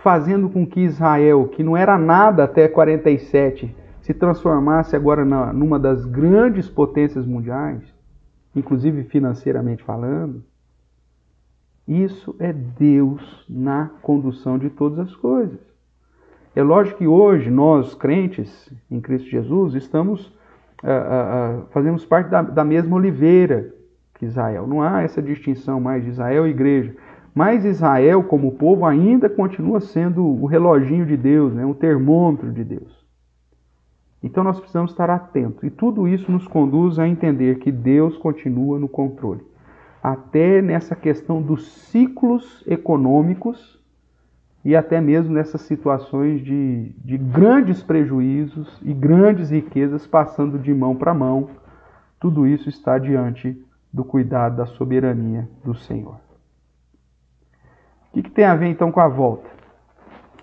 Speaker 1: fazendo com que Israel, que não era nada até 47, se transformasse agora numa das grandes potências mundiais, inclusive financeiramente falando. Isso é Deus na condução de todas as coisas. É lógico que hoje nós, crentes em Cristo Jesus, fazemos parte da mesma oliveira que Israel. Não há essa distinção mais de Israel e igreja. Mas Israel, como povo, ainda continua sendo o reloginho de Deus, né? O termômetro de Deus. Então nós precisamos estar atentos. E tudo isso nos conduz a entender que Deus continua no controle. Até nessa questão dos ciclos econômicos e até mesmo nessas situações de grandes prejuízos e grandes riquezas passando de mão para mão. Tudo isso está diante do cuidado, da soberania do Senhor. O que tem a ver então com a volta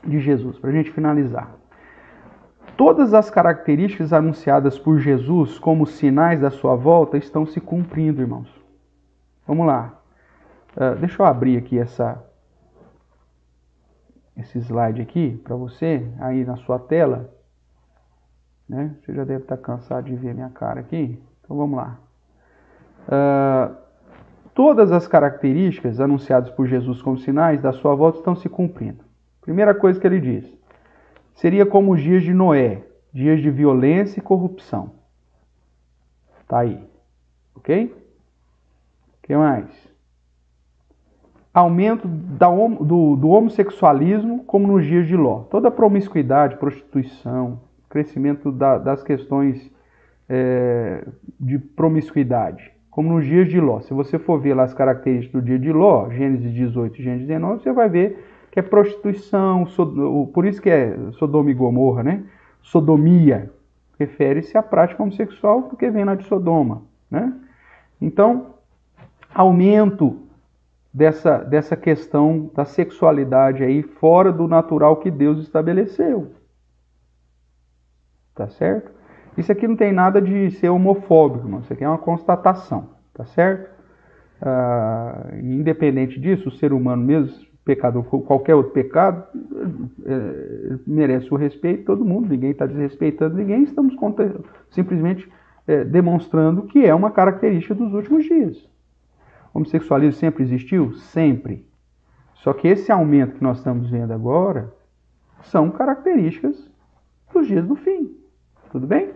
Speaker 1: de Jesus? Para a gente finalizar. Todas as características anunciadas por Jesus como sinais da sua volta estão se cumprindo, irmãos. Vamos lá. Deixa eu abrir aqui esse slide aqui para você, aí na sua tela. Né? Você já deve estar cansado de ver minha cara aqui. Então vamos lá. Todas as características anunciadas por Jesus como sinais da sua volta estão se cumprindo. Primeira coisa que ele diz. Seria como os dias de Noé, dias de violência e corrupção. Tá aí. Ok? O que mais? Aumento do homossexualismo, como nos dias de Ló. Toda a promiscuidade, prostituição, crescimento das questões de promiscuidade, como nos dias de Ló. Se você for ver lá as características do dia de Ló, Gênesis 18 e Gênesis 19, você vai ver que é prostituição, por isso que é Sodoma e Gomorra, né? Sodomia, refere-se à prática homossexual, porque vem lá de Sodoma, né? Então, aumento dessa questão da sexualidade aí, fora do natural que Deus estabeleceu. Tá certo? Isso aqui não tem nada de ser homofóbico, irmão. Isso aqui é uma constatação, tá certo? Independente disso, o ser humano mesmo, pecador, qualquer outro pecado, merece o respeito, todo mundo, ninguém está desrespeitando ninguém, estamos simplesmente demonstrando que é uma característica dos últimos dias. O homossexualismo sempre existiu? Sempre. Só que esse aumento que nós estamos vendo agora são características dos dias do fim. Tudo bem?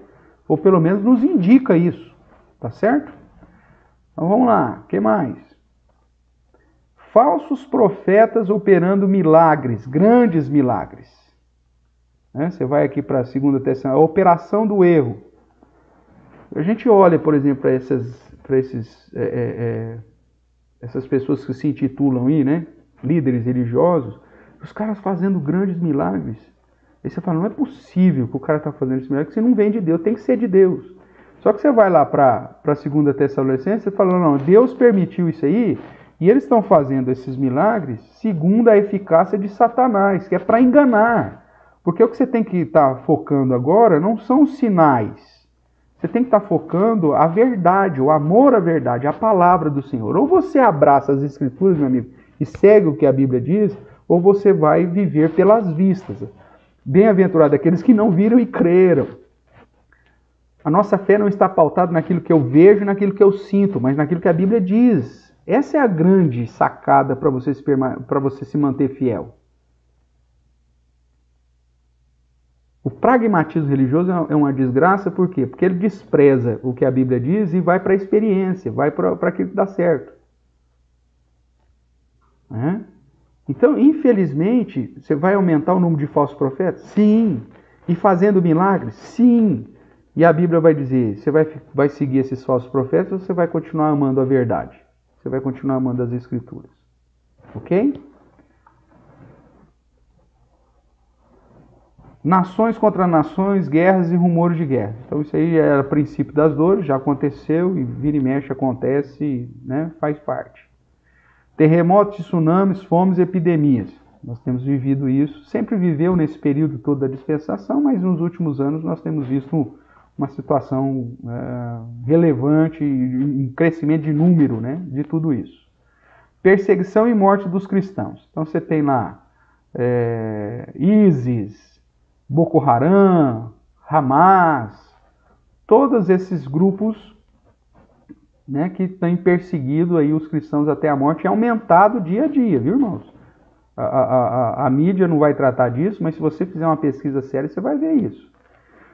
Speaker 1: Ou pelo menos nos indica isso. Tá certo? Então vamos lá. O que mais? Falsos profetas operando milagres, grandes milagres. Você vai aqui para a 2 Tessalonicenses, a operação do erro. A gente olha, por exemplo, para essas pessoas que se intitulam aí, né, líderes religiosos, os caras fazendo grandes milagres. Aí você fala, não é possível que o cara está fazendo esse milagre, que você não vem de Deus, tem que ser de Deus. Só que você vai lá para a 2 Tessalonicenses e fala, não, Deus permitiu isso aí, e eles estão fazendo esses milagres segundo a eficácia de Satanás, que é para enganar. Porque o que você tem que estar focando agora não são os sinais. Você tem que estar focando a verdade, o amor à verdade, a palavra do Senhor. Ou você abraça as Escrituras, meu amigo, e segue o que a Bíblia diz, ou você vai viver pelas vistas. Bem-aventurado aqueles que não viram e creram. A nossa fé não está pautada naquilo que eu vejo, naquilo que eu sinto, mas naquilo que a Bíblia diz. Essa é a grande sacada para você se manter fiel. O pragmatismo religioso é uma desgraça, por quê? Porque ele despreza o que a Bíblia diz e vai para a experiência, vai para aquilo que dá certo. Então, infelizmente, você vai aumentar o número de falsos profetas? Sim. E fazendo milagres? Sim. E a Bíblia vai dizer, você vai seguir esses falsos profetas ou você vai continuar amando a verdade? Você vai continuar amando as Escrituras. Ok? Nações contra nações, guerras e rumores de guerra. Então isso aí era o princípio das dores, já aconteceu e vira e mexe acontece, né? Faz parte. Terremotos, tsunamis, fomes e epidemias. Nós temos vivido isso, sempre viveu nesse período todo da dispensação, mas nos últimos anos nós temos visto uma situação relevante, um crescimento de número, né, de tudo isso. perseguição e morte dos cristãos. Então você tem lá ISIS, Boko Haram, Hamas, todos esses grupos, né, que têm perseguido aí os cristãos até a morte, e aumentado dia a dia, viu, irmãos? A mídia não vai tratar disso, mas se você fizer uma pesquisa séria, você vai ver isso.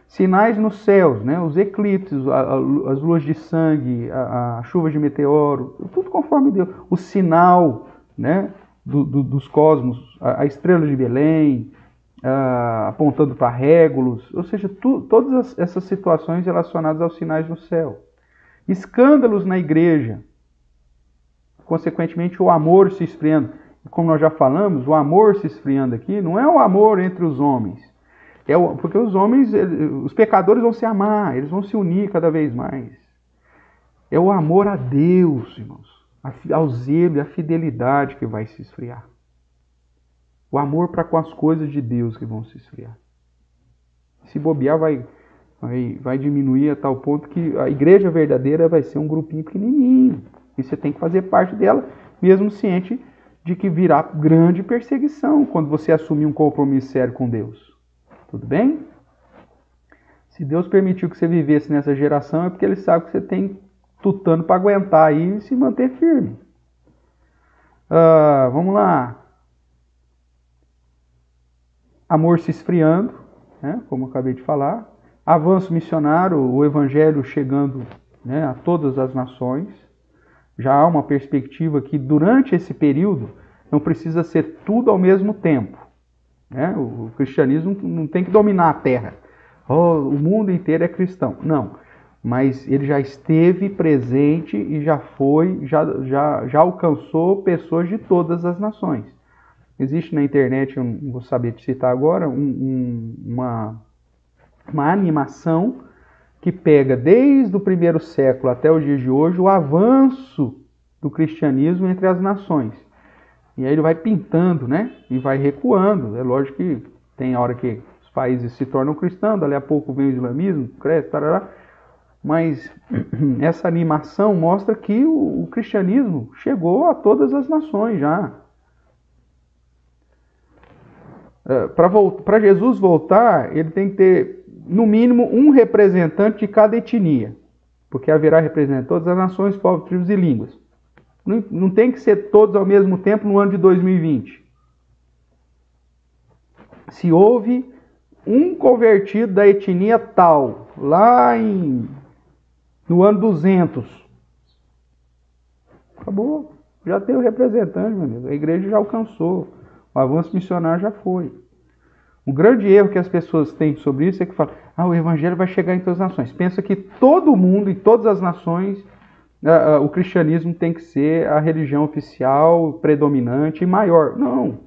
Speaker 1: Sinais nos céus, né, os eclipses, as luas de sangue, a chuva de meteoro, tudo conforme Deus. O sinal, né, dos cosmos, a estrela de Belém, apontando para Régulos, ou seja, todas essas situações relacionadas aos sinais no céu. Escândalos na igreja, consequentemente o amor se esfriando. Como nós já falamos, o amor se esfriando aqui não é o amor entre os homens, porque os homens, os pecadores vão se amar, eles vão se unir cada vez mais. É o amor a Deus, irmãos, ao zelo e à fidelidade que vai se esfriar. O amor para com as coisas de Deus que vão se esfriar. Se bobear, vai diminuir a tal ponto que a igreja verdadeira vai ser um grupinho pequenininho. E você tem que fazer parte dela, mesmo ciente de que virá grande perseguição quando você assumir um compromisso sério com Deus. Tudo bem? Se Deus permitiu que você vivesse nessa geração, é porque Ele sabe que você tem tutano para aguentar aí e se manter firme. Vamos lá. Amor se esfriando, né, como eu acabei de falar. Avanço missionário, o evangelho chegando, né, a todas as nações. Já há uma perspectiva que durante esse período não precisa ser tudo ao mesmo tempo. Né? O cristianismo não tem que dominar a terra. O mundo inteiro é cristão. Não. Mas ele já esteve presente e já alcançou pessoas de todas as nações. Existe na internet, eu não vou saber te citar agora, uma animação que pega desde o primeiro século até os dias de hoje o avanço do cristianismo entre as nações. E aí ele vai pintando, né? E vai recuando. É lógico que tem hora que os países se tornam cristãos, dali a pouco vem o islamismo, cresce, tarará. Mas essa animação mostra que o cristianismo chegou a todas as nações já. Para Jesus voltar, ele tem que ter, no mínimo, um representante de cada etnia. Porque haverá representante de todas as nações, povos, tribos e línguas. Não tem que ser todos ao mesmo tempo no ano de 2020. Se houve um convertido da etnia tal, lá no ano 200, acabou. Já tem o representante, meu amigo. A igreja já alcançou. O avanço missionário já foi. Um grande erro que as pessoas têm sobre isso é que falam, o evangelho vai chegar em todas as nações. Pensa que todo mundo, em todas as nações, o cristianismo tem que ser a religião oficial, predominante e maior. Não.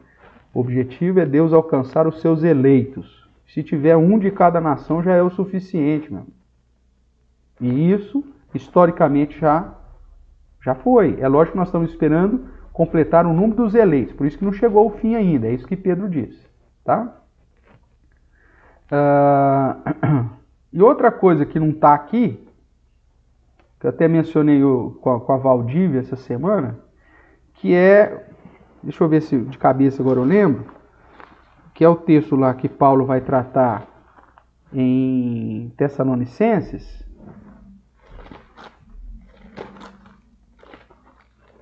Speaker 1: O objetivo é Deus alcançar os seus eleitos. Se tiver um de cada nação, já é o suficiente, meu. E isso, historicamente, já foi. É lógico que nós estamos esperando completar o número dos eleitos. Por isso que não chegou ao fim ainda. É isso que Pedro disse. Tá? E outra coisa que não está aqui, que eu até mencionei com a Valdívia essa semana, que é, deixa eu ver se de cabeça agora eu lembro, que é o texto lá que Paulo vai tratar em Tessalonicenses.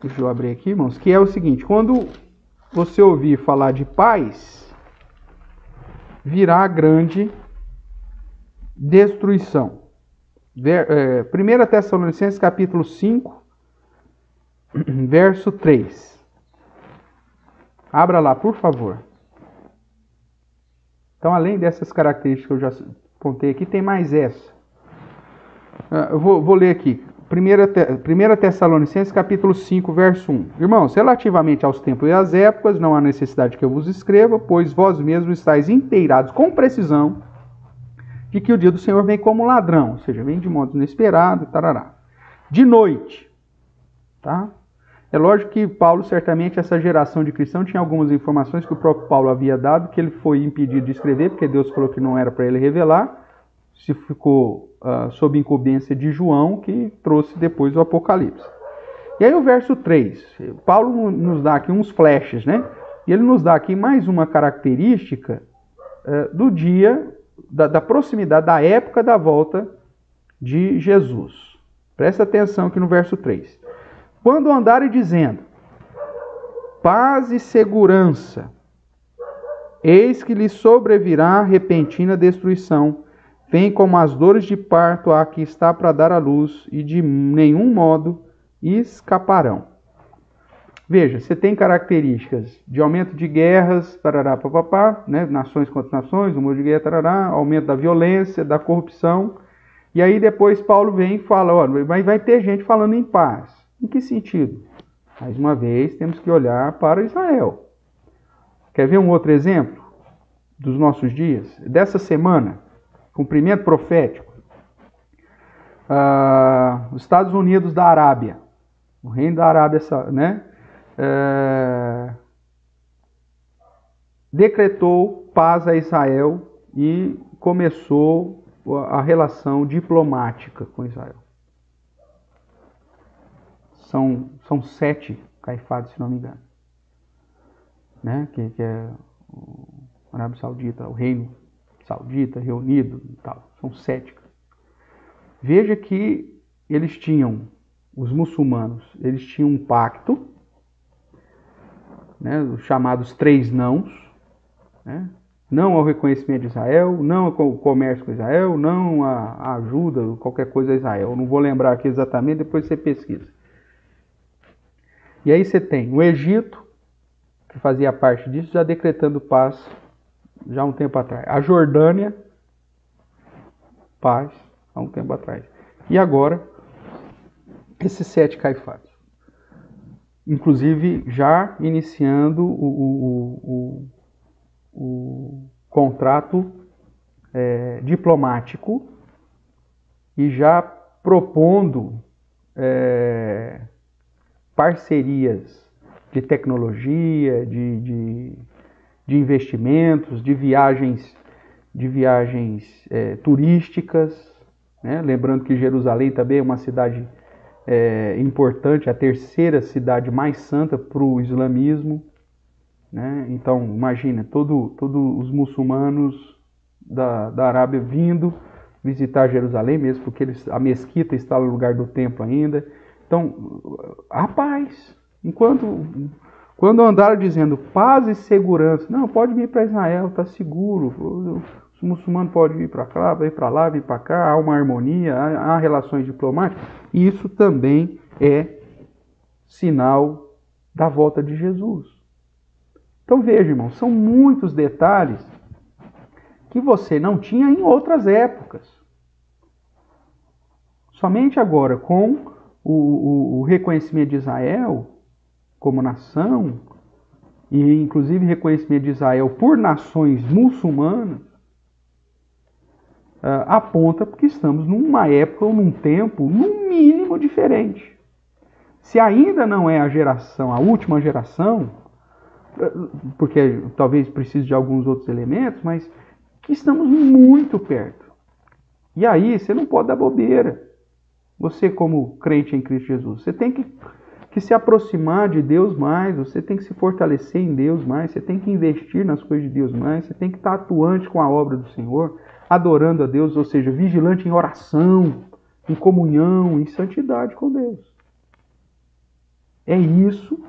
Speaker 1: Deixa eu abrir aqui, irmãos, que é o seguinte: quando você ouvir falar de paz, virá grande destruição. 1 Tessalonicenses capítulo 5, verso 3. Abra lá, por favor. Então, além dessas características que eu já apontei aqui, tem mais essa. Eu vou ler aqui. 1 Tessalonicenses capítulo 5, verso 1. Irmãos, relativamente aos tempos e às épocas, não há necessidade que eu vos escreva, pois vós mesmos estáis inteirados com precisão de que o dia do Senhor vem como ladrão, ou seja, vem de modo inesperado, tarará. De noite. Tá? É lógico que Paulo, certamente, essa geração de cristãos tinha algumas informações que o próprio Paulo havia dado, que ele foi impedido de escrever, porque Deus falou que não era para ele revelar. Se ficou sob incumbência de João, que trouxe depois o Apocalipse. E aí o verso 3, Paulo nos dá aqui uns flashes, né? E ele nos dá aqui mais uma característica do dia, da proximidade, da época da volta de Jesus. Presta atenção aqui no verso 3. Quando andarem dizendo, paz e segurança, eis que lhes sobrevirá repentina destruição, vem como as dores de parto a que está para dar à luz, e de nenhum modo escaparão. Veja, você tem características de aumento de guerras, tarará, papapá, né? Nações contra nações, rumor de guerra, tarará, aumento da violência, da corrupção. E aí depois Paulo vem e fala, olha, vai ter gente falando em paz. Em que sentido? Mais uma vez, temos que olhar para Israel. Quer ver um outro exemplo dos nossos dias? Dessa semana, cumprimento profético. Os Estados Unidos da Arábia, o reino da Arábia, né? Decretou paz a Israel e começou a relação diplomática com Israel. São 7 caifados, se não me engano, né? Que é o Arábia Saudita, o reino saudita reunido e tal. São 7. Veja que eles tinham, os muçulmanos, eles tinham um pacto, né, os chamados 3 nãos, né? Não ao reconhecimento de Israel, não ao comércio com Israel, não à ajuda, qualquer coisa a Israel. Eu não vou lembrar aqui exatamente, depois você pesquisa. E aí você tem o Egito, que fazia parte disso, já decretando paz já há um tempo atrás. A Jordânia, paz há um tempo atrás. E agora, esses 7 caifados. Inclusive, já iniciando o contrato diplomático e já propondo parcerias de tecnologia, de investimentos, de viagens turísticas, né? Lembrando que Jerusalém também é uma cidade importante, a 3ª cidade mais santa para o islamismo, né? Então, imagina, todos os muçulmanos da Arábia vindo visitar Jerusalém, mesmo porque a mesquita está no lugar do templo ainda. Então, a paz. Quando andaram dizendo paz e segurança, não, pode vir para Israel, está seguro, os muçulmanos podem vir para cá, vir para lá, vir para cá, há uma harmonia, há relações diplomáticas. Isso também é sinal da volta de Jesus. Então veja, irmão, são muitos detalhes que você não tinha em outras épocas. Somente agora, com o reconhecimento de Israel como nação, e inclusive reconhecimento de Israel por nações muçulmanas, aponta porque estamos numa época ou num tempo, no mínimo, diferente. Se ainda não é a última geração, porque talvez precise de alguns outros elementos, mas que estamos muito perto. E aí você não pode dar bobeira. Você, como crente em Cristo Jesus, você tem que se aproximar de Deus mais, você tem que se fortalecer em Deus mais, você tem que investir nas coisas de Deus mais, você tem que estar atuante com a obra do Senhor, adorando a Deus, ou seja, vigilante em oração, em comunhão, em santidade com Deus. É isso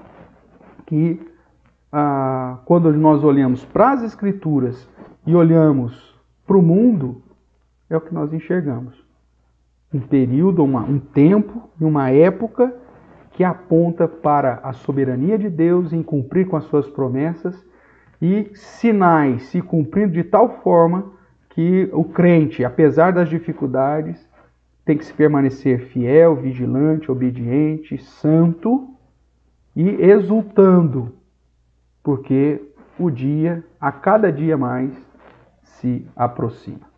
Speaker 1: que, quando nós olhamos para as Escrituras e olhamos para o mundo, é o que nós enxergamos. Um período, um tempo e uma época que aponta para a soberania de Deus em cumprir com as suas promessas e sinais se cumprindo de tal forma que o crente, apesar das dificuldades, tem que se permanecer fiel, vigilante, obediente, santo e exultando, porque o dia, a cada dia mais, se aproxima.